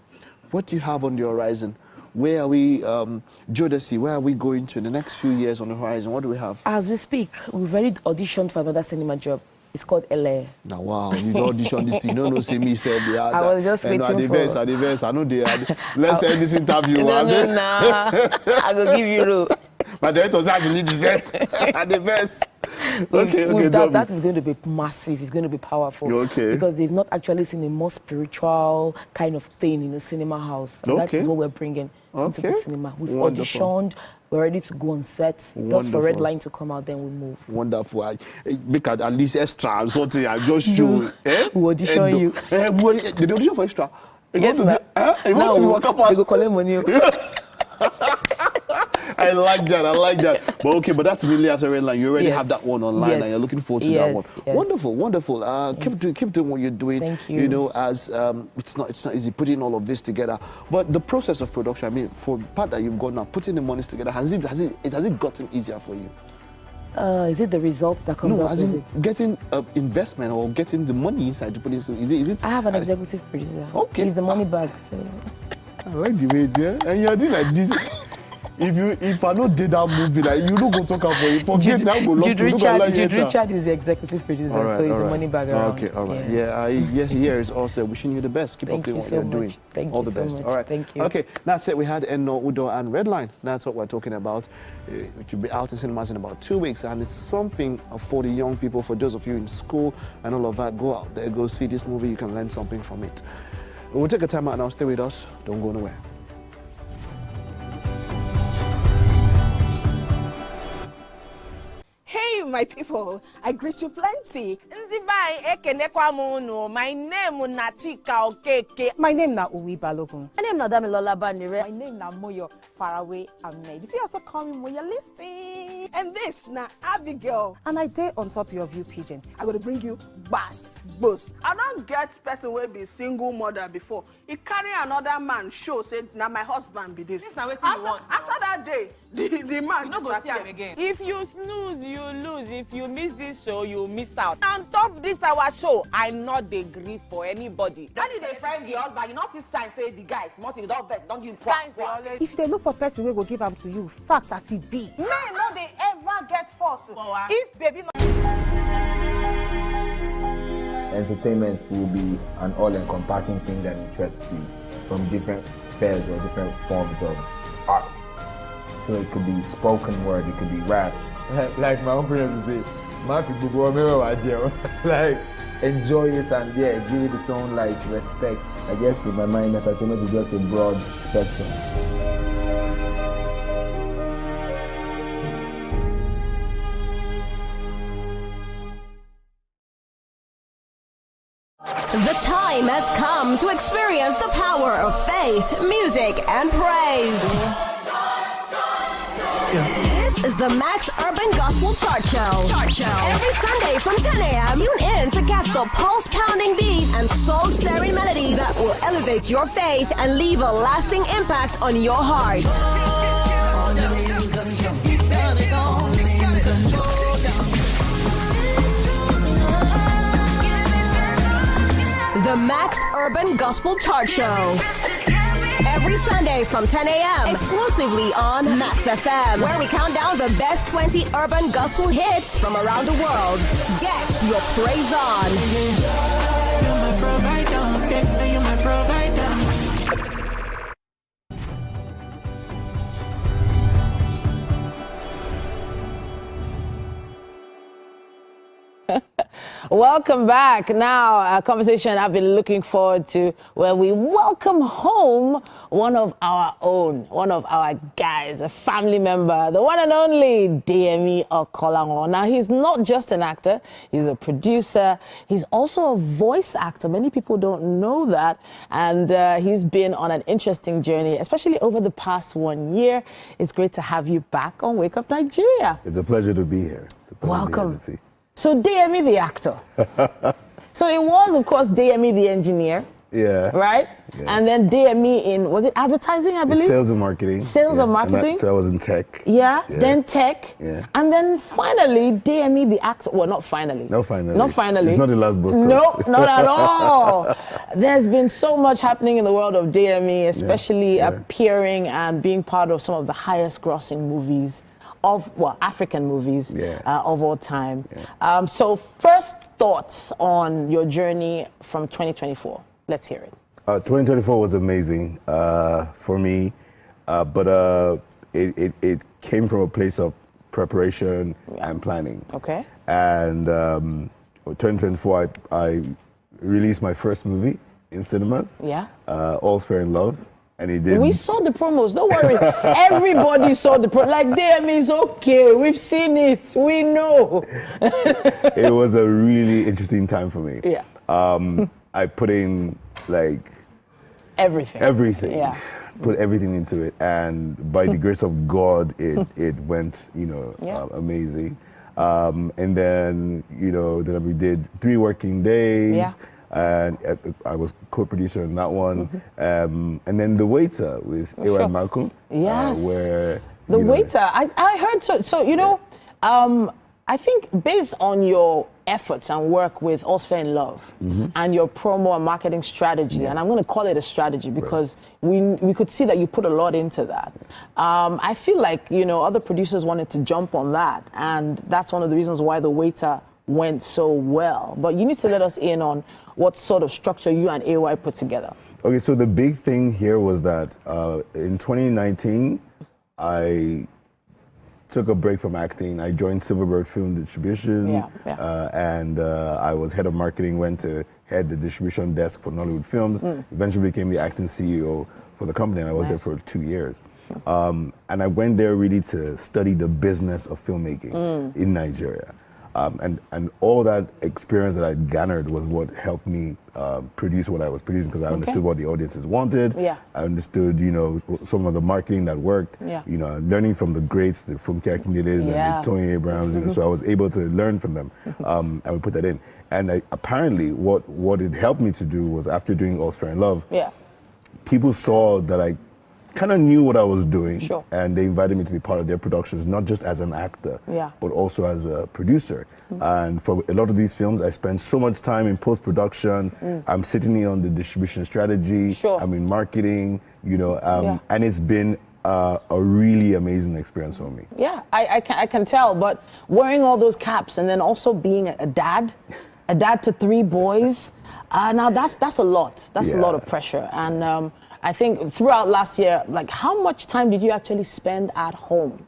what do you have on the horizon? Where are we, Jodeci, where are we going to in the next few years on the horizon? What do we have? As we speak, we've already auditioned for another cinema job. It's called LA. Now, wow, you don't audition this thing. No, see me said they are. I was just waiting for... At the verse, I know they are. Let's end this interview. No, I will give you room. But the director actually need set at the verse. Okay, that is going to be massive. It's going to be powerful. Okay. Because they've not actually seen a more spiritual kind of thing in a cinema house. And that is what we're bringing into the cinema. We've auditioned. We're ready to go on set. Just for Red Line to come out, then we move. Wonderful. Make at least extra or something. I just show. We'll audition you. Did they audition for extra? Yes, ma'am. You want to work up past? They go collect money. I like that. But that's really after Red Line. You already have that one online, and you're looking forward to that one. Yes. Wonderful. Keep doing what you're doing. Thank you. You know, as it's not easy putting all of this together. But the process of production, I mean, for the part that you've got now, putting the monies together, has it gotten easier for you? Is it the result that comes out of it? Getting investment or getting the money inside to put it. Is it? I have an executive producer. Okay. He's the money bag. So. I like the way, and you're doing like this. if I not did that movie, like you don't go talk about it. Forget that go Jude Richard is the executive producer, so he's the money bag around. Okay, all right. Yes. Here is also wishing you the best. Keep up doing what you're doing. Thank all you the best. so much. All right. Thank you. Okay, that's it. We had Eno, Udo, and Redline. That's what we're talking about. It should be out in cinemas in about 2 weeks, and it's something for the young people. For those of you in school and all of that, go out there, go see this movie. You can learn something from it. We'll take a time out now. Stay with us. Don't go nowhere. Hey, my people, I greet you plenty. My name is Nachika Okeke. My name is Uwi Balogun. My name is Damilola Banire. My name is Moyo Faraway Ahmed. If you also call me Moyo, listen. And this na Abigail. And I dare on top of your view pigeon. I'm going to bring you bass, boost. I don't get person will be single mother before. He carry another man show, say, now my husband be this. After that day, the man you go see him again. If you snooze, you lose. If you miss this show, you miss out. On top this our show, I not dey gree for anybody. When you dey friend the husband, you not see sign say the guy smart, you don't vex, don't give him signs. If they look for person we go give them to you, fact as he be. Men no they ever get fault. If baby no. Entertainment will be an all-encompassing thing that interests you from different spheres or different forms of art. So it could be spoken word, it could be rap. Like my own parents would say, like enjoy it and give it its own like respect. I guess in my mind, entertainment is just a broad spectrum. The time has come to experience the power of faith, music, and praise. This is the Max Urban Gospel Chart Show. Every Sunday from 10 a.m. Tune in to catch the pulse-pounding beats and soul-stirring melodies that will elevate your faith and leave a lasting impact on your heart. The Max Urban Gospel Chart Show. Every Sunday from 10 a.m. exclusively on Max FM, where we count down the best 20 urban gospel hits from around the world. Get your praise on. You're my provider, you're my provider. Welcome back. Now, a conversation I've been looking forward to where we welcome home one of our own, one of our guys, a family member, the one and only DME Okolanwo. Now, he's not just an actor, he's a producer, he's also a voice actor. Many people don't know that, and he's been on an interesting journey, especially over the past 1 year. It's great to have you back on Wake Up Nigeria. It's a pleasure to be here. Welcome. So DME the actor. So it was, of course, DME the engineer. Yeah. Right? Yeah. And then DME in, was it advertising, I believe? Sales and marketing. Sales and marketing. So I was in tech. Yeah. Then tech. Yeah. And then finally, DME the actor. Well, not finally. No, finally. Not finally. It's not the last bus stop. No, not at all. There's been so much happening in the world of DME, especially appearing and being part of some of the highest grossing movies of, well, African movies of all time. Yeah. So first thoughts on your journey from 2024. Let's hear it. 2024 was amazing for me, but it came from a place of preparation and planning. Okay. And 2024, I released my first movie in cinemas. Yeah. All's Fair in Love. And he did. We saw the promos, don't worry. Everybody saw the promos. Like, damn, it's okay. We've seen it. We know. It was a really interesting time for me. Yeah. I put in, like... Everything. Everything. Yeah. Put everything into it. And by the grace of God, it went, amazing. And then, then we did 3 working days. Yeah. And I was co-producer on that one. And then The Waiter with A.Y. Malcolm. Yes. Where The Waiter. I heard, so I think based on your efforts and work with All's Fair in Love and your promo and marketing strategy, and I'm going to call it a strategy because we could see that you put a lot into that. I feel like, other producers wanted to jump on that, and that's one of the reasons why The Waiter went so well. But you need to let us in on what sort of structure you and AY put together. Okay, so the big thing here was that in 2019, I took a break from acting. I joined Silverbird Film Distribution, and I was head of marketing, went to head the distribution desk for Nollywood Films, eventually became the acting CEO for the company, and I was there for 2 years. And I went there really to study the business of filmmaking in Nigeria. And all that experience that I garnered was what helped me produce what I was producing, because I understood what the audiences wanted. I understood, some of the marketing that worked. Learning from the greats, the Funke Akindeles and the Tony Abrams. So I was able to learn from them, and we put that in. And apparently, what it helped me to do was, after doing All's Fair in Love, people saw that I kind of knew what I was doing, and they invited me to be part of their productions, not just as an actor, but also as a producer. And for a lot of these films, I spend so much time in post-production. I'm sitting in on the distribution strategy. I'm in marketing, and it's been a really amazing experience for me. Yeah, I can tell, but wearing all those caps and then also being a dad to 3 boys, now that's a lot. That's a lot of pressure. And I think throughout last year, like, how much time did you actually spend at home?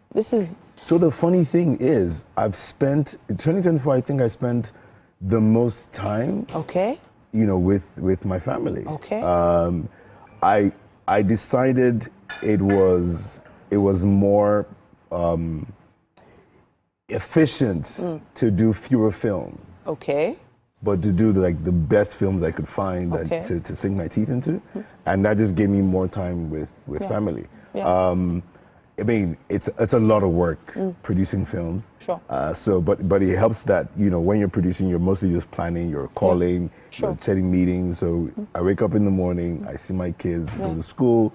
So the funny thing is, I've spent, in 2024, I think I spent the most time, with my family. I decided it was more efficient to do fewer films. But to do the best films I could find to sink my teeth into, and that just gave me more time with family. I mean, it's a lot of work producing films. But it helps that when you're producing, you're mostly just planning, you're calling, you're setting meetings. So I wake up in the morning, I see my kids go to school.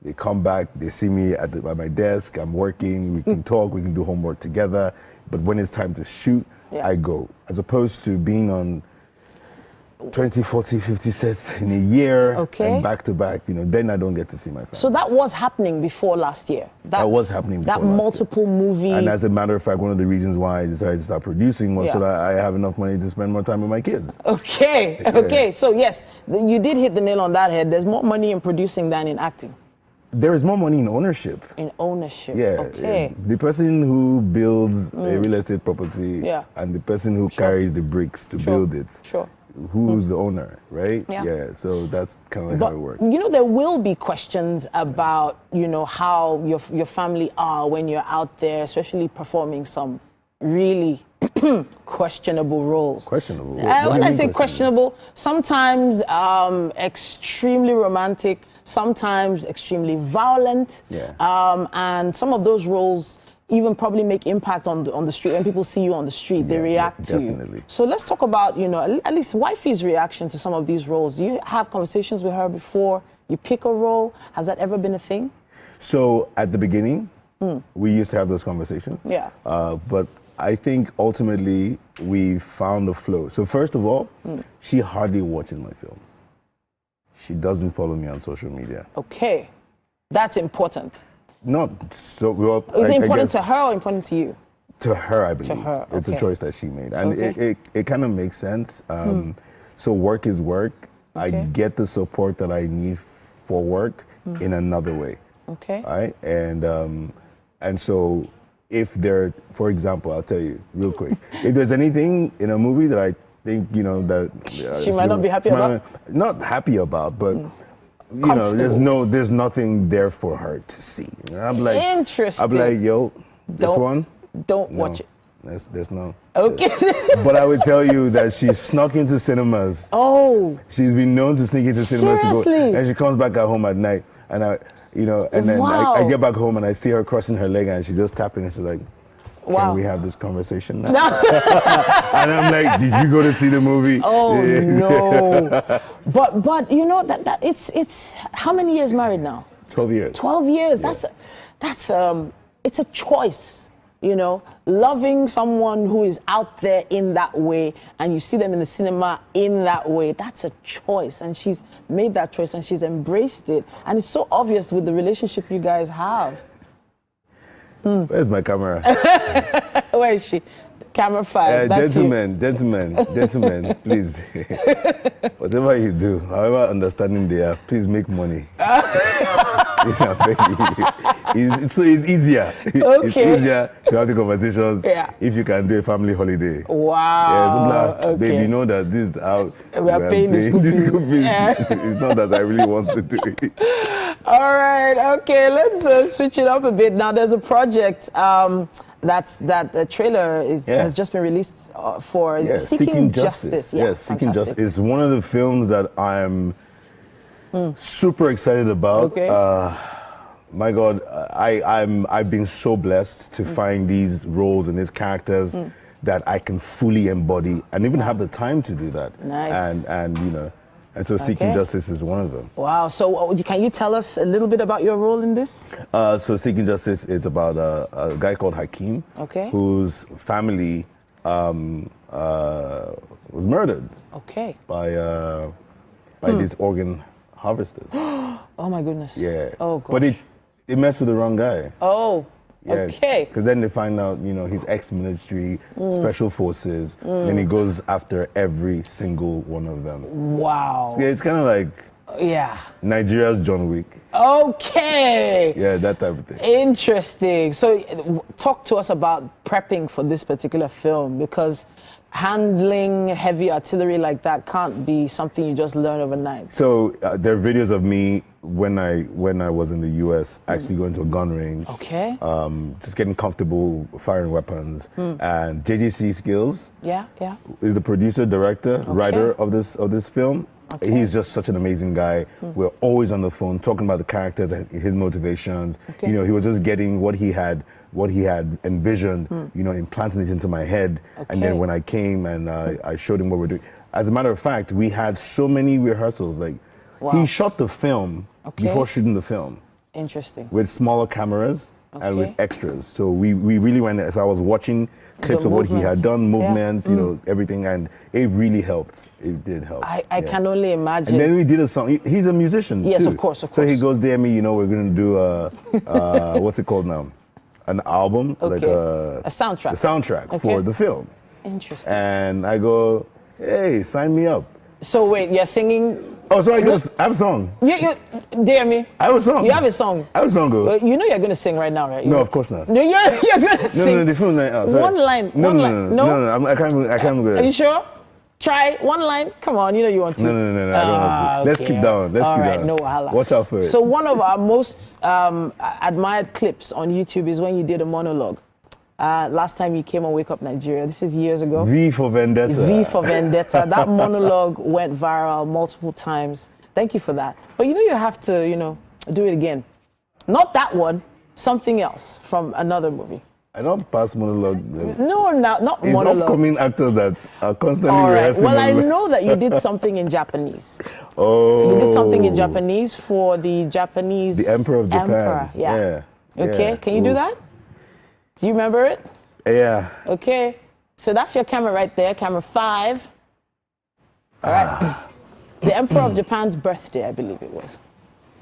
They come back, they see me at my desk. I'm working. We can talk, we can do homework together. But when it's time to shoot, I go, as opposed to being on 20, 40, 50 sets in a year, and back to back, then I don't get to see my family. So that was happening before last year? That was happening before last year. That multiple movie... And as a matter of fact, one of the reasons why I decided to start producing was so that I have enough money to spend more time with my kids. Okay. So yes, you did hit the nail on that head. There's more money in producing than in acting. There is more money in ownership. Okay. The person who builds a real estate property and the person who carries the bricks to build it. Who's the owner, right? So that's kind of like how it works. There will be questions about, how your family are when you're out there, especially performing some really questionable roles. Questionable? When I say questionable, sometimes extremely romantic, sometimes extremely violent, and some of those roles even probably make impact on the street. When people see you on the street, they react to you. So let's talk about, at least wifey's reaction to some of these roles. Do you have conversations with her before you pick a role? Has that ever been a thing? So at the beginning, we used to have those conversations. But I think ultimately we found a flow. So first of all, she hardly watches my films. She doesn't follow me on social media. Okay. That's important. Not so well. Is it important to her or important to you? To her, I believe. To her, It's a choice that she made. And it kind of makes sense. So work is work. I get the support that I need for work in another way. Right? And so if there, for example, I'll tell you real quick, if there's anything in a movie that I think, that she might not be happy about? Not happy about, but there's nothing there for her to see. I'm like, interesting. I'm like, don't watch it. There's no. Okay. But I would tell you that she snuck into cinemas. She's been known to sneak into cinemas. Seriously? And she comes back at home at night, and then I get back home and I see her crossing her leg, and she's just tapping, and she's like, can we have this conversation now? And I'm like, did you go to see the movie? No. But that it's how many years married now? 12 years. 12 years. That's it's a choice. you know, loving someone who is out there in that way and you see them in the cinema in that way, that's a choice. And she's made that choice and she's embraced it. And it's so obvious with the relationship you guys have. Where's my camera? Where is she? Camera 5. That's gentlemen, please. Whatever you do, however understanding they are, please make money. It's easier. Okay. It's easier to have the conversations if you can do a family holiday. Wow. Yeah, babe, you know that this is how we are paying the school fees. It's not that I really want to do it. All right. Okay. Let's switch it up a bit. Now, there's a project that the trailer has just been released for Seeking Justice. Yes, Seeking Justice is one of the films that I'm super excited about. Okay. My God, I've been so blessed to find these roles and these characters that I can fully embody and even have the time to do that. Nice. And you know, and so Seeking Justice is one of them. Wow. So can you tell us a little bit about your role in this? So Seeking Justice is about a guy called Hakeem, whose family was murdered. Okay. By these organ harvesters. Oh my goodness. Yeah. Oh gosh. But it messed with the wrong guy. Oh. Yeah, okay. Because then they find out, you know, he's ex-military, special forces, and he goes after every single one of them. Wow. So, yeah, it's kind of like Nigeria's John Wick. Okay. Yeah, that type of thing. Interesting. So talk to us about prepping for this particular film, because handling heavy artillery like that can't be something you just learn overnight. So there are videos of me when I was in the US actually going to a gun range. Okay. Just getting comfortable firing weapons. And JJC Skills is the producer, director, writer of this film. Okay. He's just such an amazing guy. We're always on the phone talking about the characters and his motivations. Okay. You know, he was just getting what he had envisioned, you know, implanting it into my head. Okay. And then when I came and I showed him what we're doing. As a matter of fact, we had so many rehearsals. Like, he shot the film before shooting the film. Interesting. With smaller cameras and with extras. So we really went there. So I was watching clips of what he had done, movements, you know, everything, and it really helped. It did help. I can only imagine. And then we did a song. He's a musician Yes, too. of course. So he goes there, you know, we're going to do what's it called now? An album, like a soundtrack. The soundtrack for the film. Interesting. And I go, hey, sign me up. So wait, you're singing? Oh, so I have a song. You dare me? I have a song. You have a song. I have a song, go. You know you're going to sing right now, right? No, of course not. No, you're going to sing. No, the film night out. One line. No, I can't go. Are you sure? Try one line. Come on, you know you want to. No, I don't want to. Let's keep down. All right, no wahala. Watch out for it. So one of our most admired clips on YouTube is when you did a monologue. Last time you came on Wake Up Nigeria. This is years ago. V for Vendetta. V for Vendetta. That monologue went viral multiple times. Thank you for that. But you know you have to, you know, do it again. Not that one. Something else from another movie. I don't pass monologue. No, not it's monologue. It's upcoming actors that are constantly rehearsing. Well, I know that you did something in Japanese. Oh. You did something in Japanese for the Japanese... The Emperor of Japan. Yeah. Okay, can you do that? Do you remember it? Yeah. Okay. So that's your camera right there, camera 5. All right. The Emperor of Japan's birthday, I believe it was.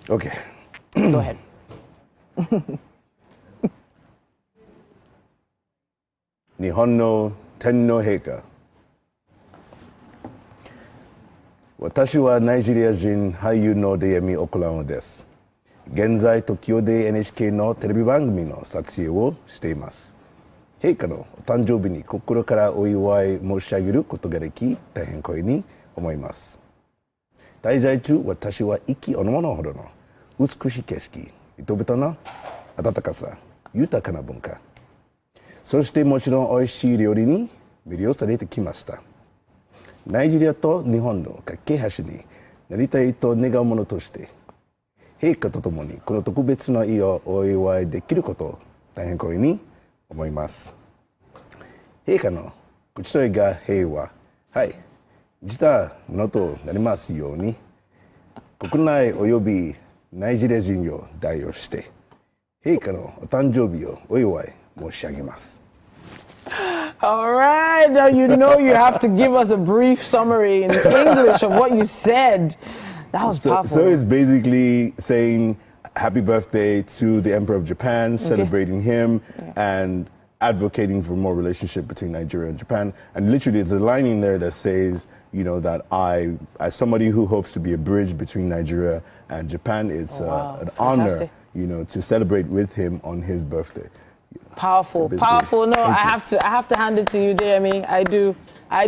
Okay. Go ahead. 日本の天皇陛下。私はナイジェリア人俳優のデヤミ・オコラノです。現在東京で NHK のテレビ番組の撮影をしています。陛下のお誕生日に心からお祝い申し上げることができ、大変光栄に思います。滞在中、私は息をのまのほどの美しい景色、人々の温かさ、豊かな文化、そしてもちろん美味しい料理に魅了されてきました。ナイジェリアと日本の架け橋になりたいと願うものとして、陛下とともにこの特別な日をお祝いできることを大変光栄に思います。陛下の口添えが平和、自他ものとなりますように、国内およびナイジェリア人を代表して、陛下のお誕生日をお祝い Moshagimas. All right, now you know you have to give us a brief summary in English of what you said. That was powerful. So it's basically saying happy birthday to the Emperor of Japan, celebrating him, and advocating for more relationship between Nigeria and Japan. And literally, it's a line in there that says, you know, that I, as somebody who hopes to be a bridge between Nigeria and Japan, it's an honor, you know, to celebrate with him on his birthday. Powerful, powerful. No, I have to hand it to you, Jeremy. I do. I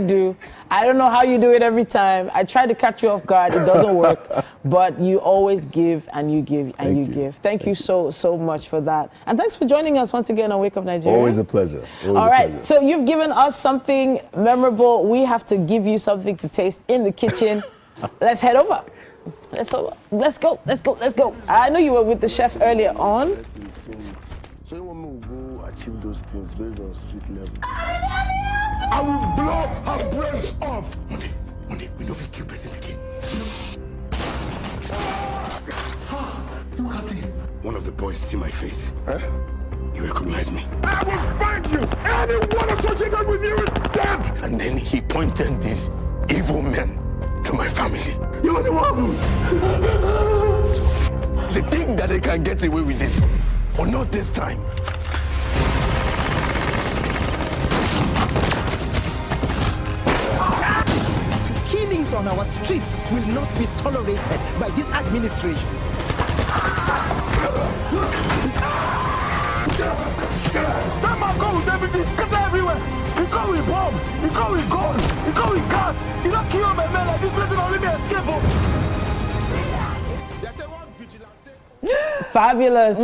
don't know how you do it every time. I try to catch you off guard. It doesn't work. But you always give and you give and you give. Thank you so much for that. And thanks for joining us once again on Wake Up Nigeria. Always a pleasure. All right. So you've given us something memorable. We have to give you something to taste in the kitchen. Let's head over. Let's go. I know you were with the chef earlier on. So you want me to go achieve those things based on street level? I will blow her brains off. Money, we don't kill person again. Look at him. One of the boys see my face. He recognized me. I will find you. Anyone associated with you is dead. And then he pointed these evil men to my family. You're the one. They think that they can get away with it. But not this time. Killings on our streets will not be tolerated by this administration. That man go with everything, scatter everywhere. He go with bomb, he go with gun, he go with gas. He don't kill my men like this person already escape. Fabulous.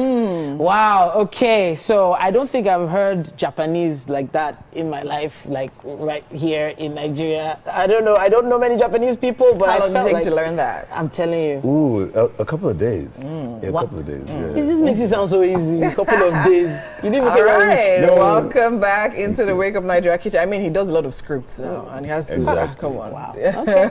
Wow. Okay. So I don't think I've heard Japanese like that in my life, like right here in Nigeria. I don't know. I don't know many Japanese people, but how long did it take like, to learn that? I'm telling you. Ooh, a couple of days. Yeah, a couple of days. Yeah. It just makes it sound so easy. A couple of days. You didn't even say All right. no. Welcome back into the Wake Up Nigeria kitchen. I mean, he does a lot of scripts now, and he has to. Come on. Wow. Okay.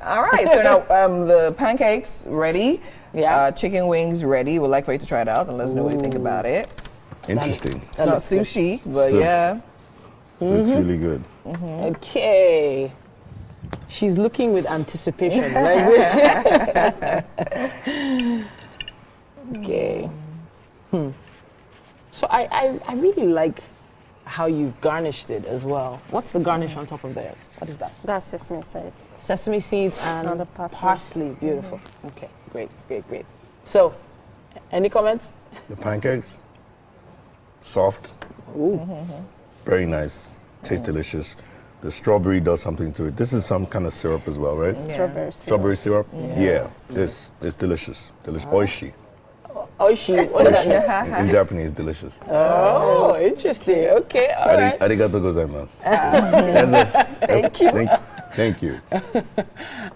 All right. So now the pancakes ready. Yeah. Chicken wings ready. We'd like for you to try it out and let us know what you think about it. Interesting. It's not sushi, but yeah. It's really good. Okay. She's looking with anticipation. Okay. So I really like how you've garnished it as well. What's the garnish on top of there? What is that? That's sesame seeds. Sesame seeds and the parsley. Beautiful. Okay, great. So, any comments? The pancakes, soft, very nice, tastes delicious. The strawberry does something to it. This is some kind of syrup as well, right? Yeah. Strawberry syrup? Yeah, this is delicious. Oishi. Oishi, what does that mean? In Japanese, delicious. Oh, interesting. Okay, all right. Arigatou gozaimasu. Thank you.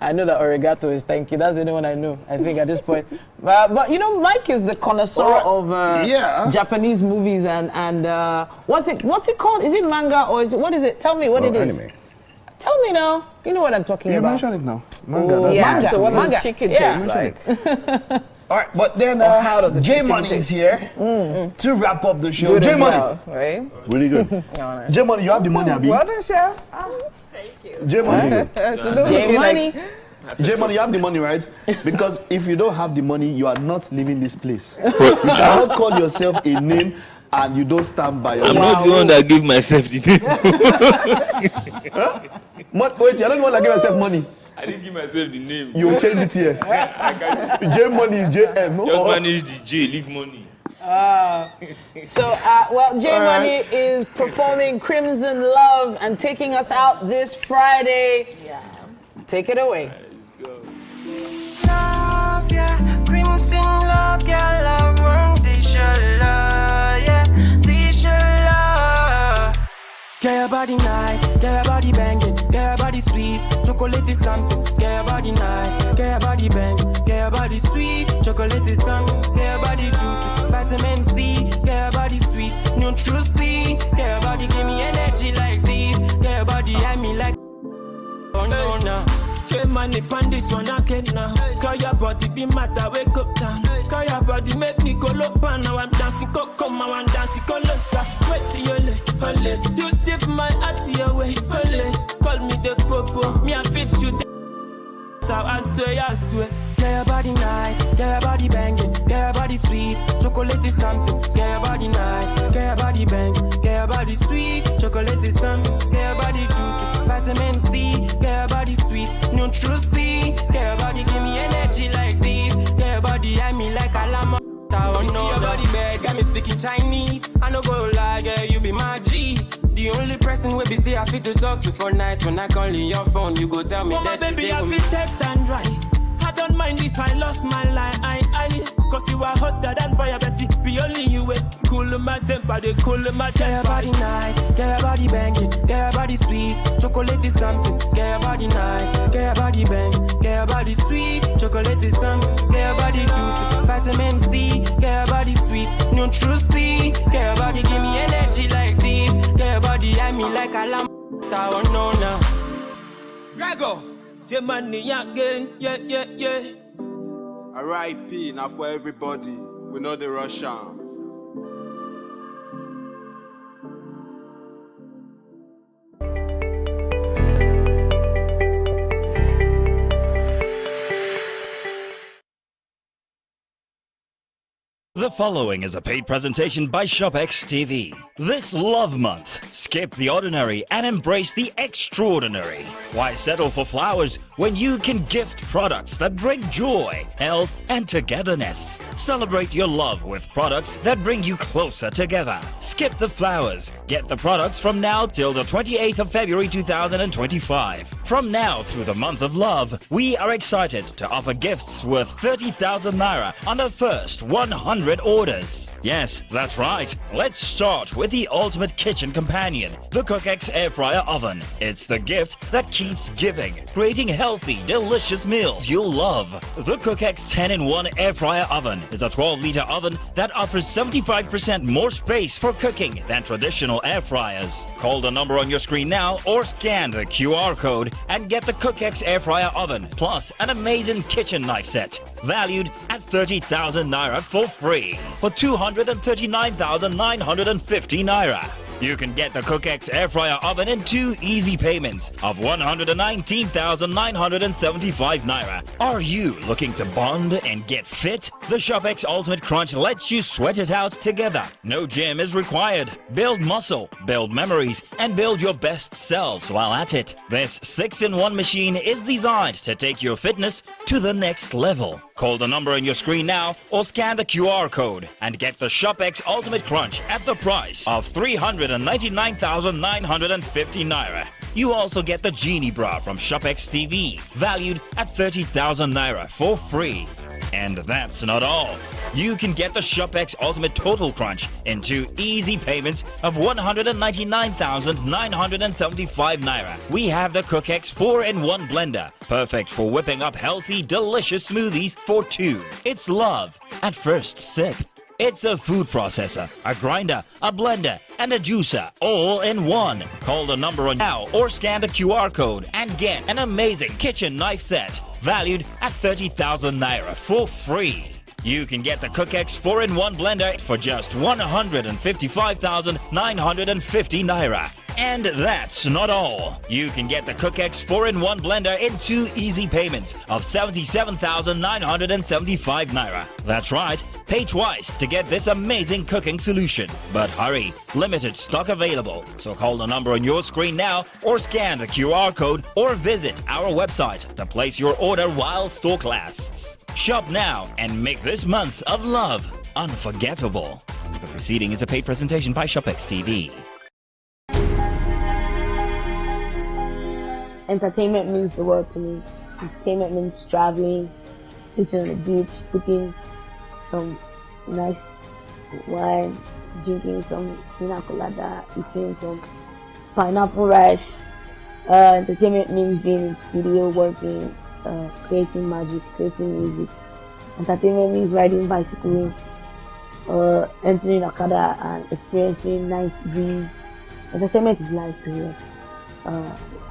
I know that arigato is thank you. That's the only one I know, I think, at this point. But you know, Mike is the connoisseur of Japanese movies and what's it called? Is it manga or what is it? Tell me what it is. Anime. Tell me now. You know what I'm talking about. You mentioned it now. Manga. Manga. So what does chicken taste like? All right, but then how does J Money is here to wrap up the show. Good J as Money, well, right? Really good. J Money, you have the money, Abi. Well done, chef. Thank you. J Money, J Money. J Money, you have the money, right? Because if you don't have the money, you are not leaving this place. You cannot call yourself a name and you don't stand by your I'm not the one that give myself the name. Wait, you're not the one that give yourself money. I didn't give myself the name. You change it here. J Money is JM. Just manage the J, leave money. Well, J Money is performing Crimson Love and taking us out this Friday. Yeah. Take it away. Let's go. Love, yeah. Crimson love, yeah. Love, run, this your love, yeah. This your love. Get your body nice, get your body banging, get your body sweet. Chocolate is something, get your body nice, get your body banging, get your body sweet. Chocolate is something, get your body juicy. Vitamin C, get your body sweet. Nutrition, get your body give me energy like this. Get your body, I me like. Oh no, no. money pan this one again now. Call your body be matter, wake up down. Call your body make me go look pan. Now I'm dancing, go come, now I'm dancing, go losa. Wait till you ole. You tip my heart to your way, ole. Call me the popo, me I fit you. I swear. Yeah, your body nice, yeah, your body banging, yeah, your body sweet. Chocolate is something, yeah, your body nice, yeah, your body banging, yeah, your body sweet. Chocolate is something, yeah, your body juicy. Vitamin C, yeah, your body sweet. Nutrition, yeah, your body give me energy like this. Yeah, your body I me like a llama. You see your body bad, got me speaking Chinese. I no go lie, yeah, you be my G. The only person we be say I fit to talk to for night. When I call in your phone, you go tell me that my baby, you I fit text and write. I don't mind if I lost my line, cause you are hotter than fire, Betty. Be only you with cool my temper, they cool my temper. Yeah, your body nice, yeah, your body banging, yeah, your body sweet. Chocolate is something, yeah, your body nice, yeah, your body bang, yeah, your body sweet. Chocolate is something, yeah, your body juicy. Vitamin C, yeah, your body sweet. Nutrition, yeah, your body give me energy like this. Yeah, your body I me like a lamb. I want no now. Grego. Money again, yeah. R.I.P. Now for everybody, we know the Russian. The following is a paid presentation by ShopX TV. This Love Month, skip the ordinary and embrace the extraordinary. Why settle for flowers when you can gift products that bring joy, health, and togetherness? Celebrate your love with products that bring you closer together. Skip the flowers. Get the products from now till the 28th of February 2025. From now through the month of love, we are excited to offer gifts worth 30,000 naira on the first 100 orders. Yes, that's right. Let's start with the ultimate kitchen companion, the CookX Air Fryer Oven. It's the gift that keeps giving, creating healthy, delicious meals you'll love. The CookX 10-in-1 Air Fryer Oven is a 12-liter oven that offers 75% more space for cooking than traditional air fryers. Call the number on your screen now or scan the QR code and get the CookX Air Fryer Oven plus an amazing kitchen knife set valued at 30,000 naira for free for 239,950 naira. You can get the CookX Air Fryer Oven in 2 easy payments of 119,975 naira. Are you looking to bond and get fit? The ShopX Ultimate Crunch lets you sweat it out together. No gym is required. Build muscle, build memories, and build your best selves while at it. This 6-in-1 machine is designed to take your fitness to the next level. Call the number on your screen now or scan the QR code and get the ShopX Ultimate Crunch at the price of 399,950 naira. You also get the Genie Bra from ShopX TV, valued at 30,000 naira for free. And that's not all. You can get the ShopX Ultimate Total Crunch in 2 easy payments of 199,975 naira. We have the CookX 4-in-1 blender, perfect for whipping up healthy, delicious smoothies for 2. It's love at first sip. It's a food processor, a grinder, a blender, and a juicer, all in one. Call the number on now or scan the QR code and get an amazing kitchen knife set, valued at 30,000 naira for free. You can get the CookX 4-in-1 blender for just 155,950 naira. And that's not all. You can get the CookX 4-in-1 blender in 2 easy payments of 77,975 naira. That's right, pay twice to get this amazing cooking solution. But hurry, limited stock available. So call the number on your screen now or scan the QR code or visit our website to place your order while stock lasts. Shop now and make this month of love unforgettable. The proceeding is a paid presentation by ShopX TV. Entertainment means the world to me. Entertainment means traveling, sitting on the beach, sipping some nice wine, drinking some pina colada, eating some pineapple rice. Entertainment means being in studio, working, creating magic, creating music. Entertainment means riding bicycle or entering Okada and experiencing nice breeze. Entertainment is life, period.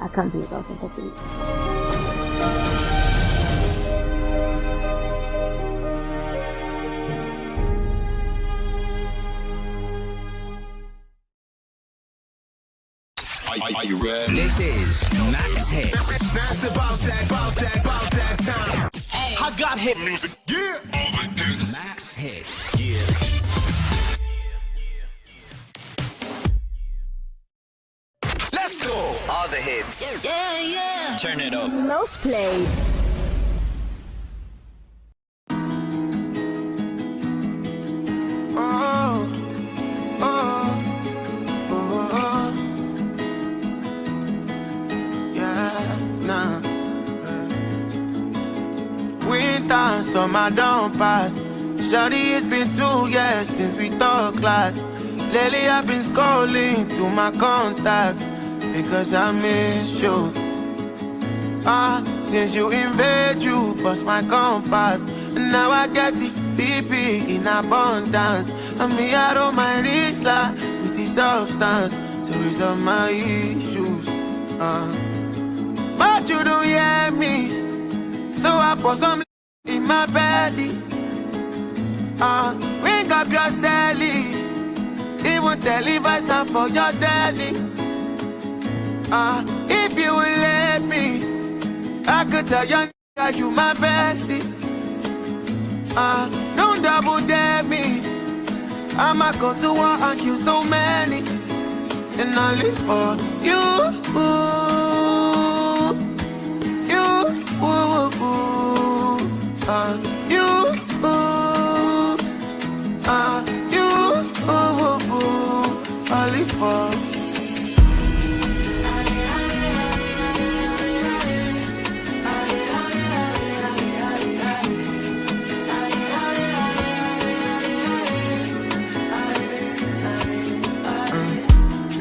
I can't do it without entertainment. Are you ready? This is Max Hits. That's about that time. Hey. I got hit music. Yeah. Max Hits. Yeah. Let's go. All the hits. Yeah. Turn it up. Most played. Winter, summer don't pass. Shawty, it's been 2 years since we taught class. Lately I've been scrolling through my contacts because I miss you. Since you invade, you bust my compass. And now I get it, PP in abundance. And me out on my wrist like with the substance to resolve my issues. But you don't hear me, so I put some in my belly. Ring up your celly, even tell if I stand for your deli. If you will let me, I could tell your nigga you my bestie. Don't double dare me, I'ma go to war and kill so many, and I live for you. Only for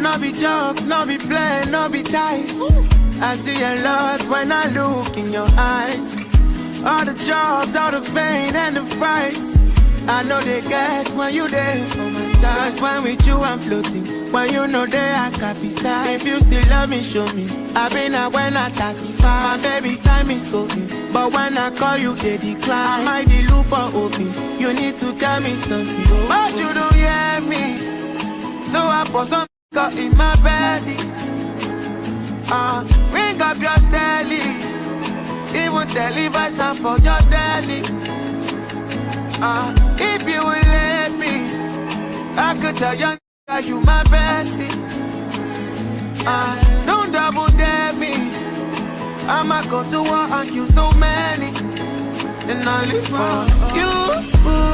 no be joke, no be play, no be choice. I see a lot when I look in your eyes. All the jobs, all the pain and the frights, I know they get when you there for my side. Cause when with you I'm floating, when you know they I can't be sad. If you still love me, show me. I've been out when I'm 35. My baby time is going, but when I call you they decline. I might be look for open, you need to tell me something, but you don't hear me. So I put some in my belly. Ring up your celly, even tell if I stand for your deli. If you will let me, I could tell your nigga you my bestie. Don't double dare me, I'ma go to war and kill so many, and I live for you.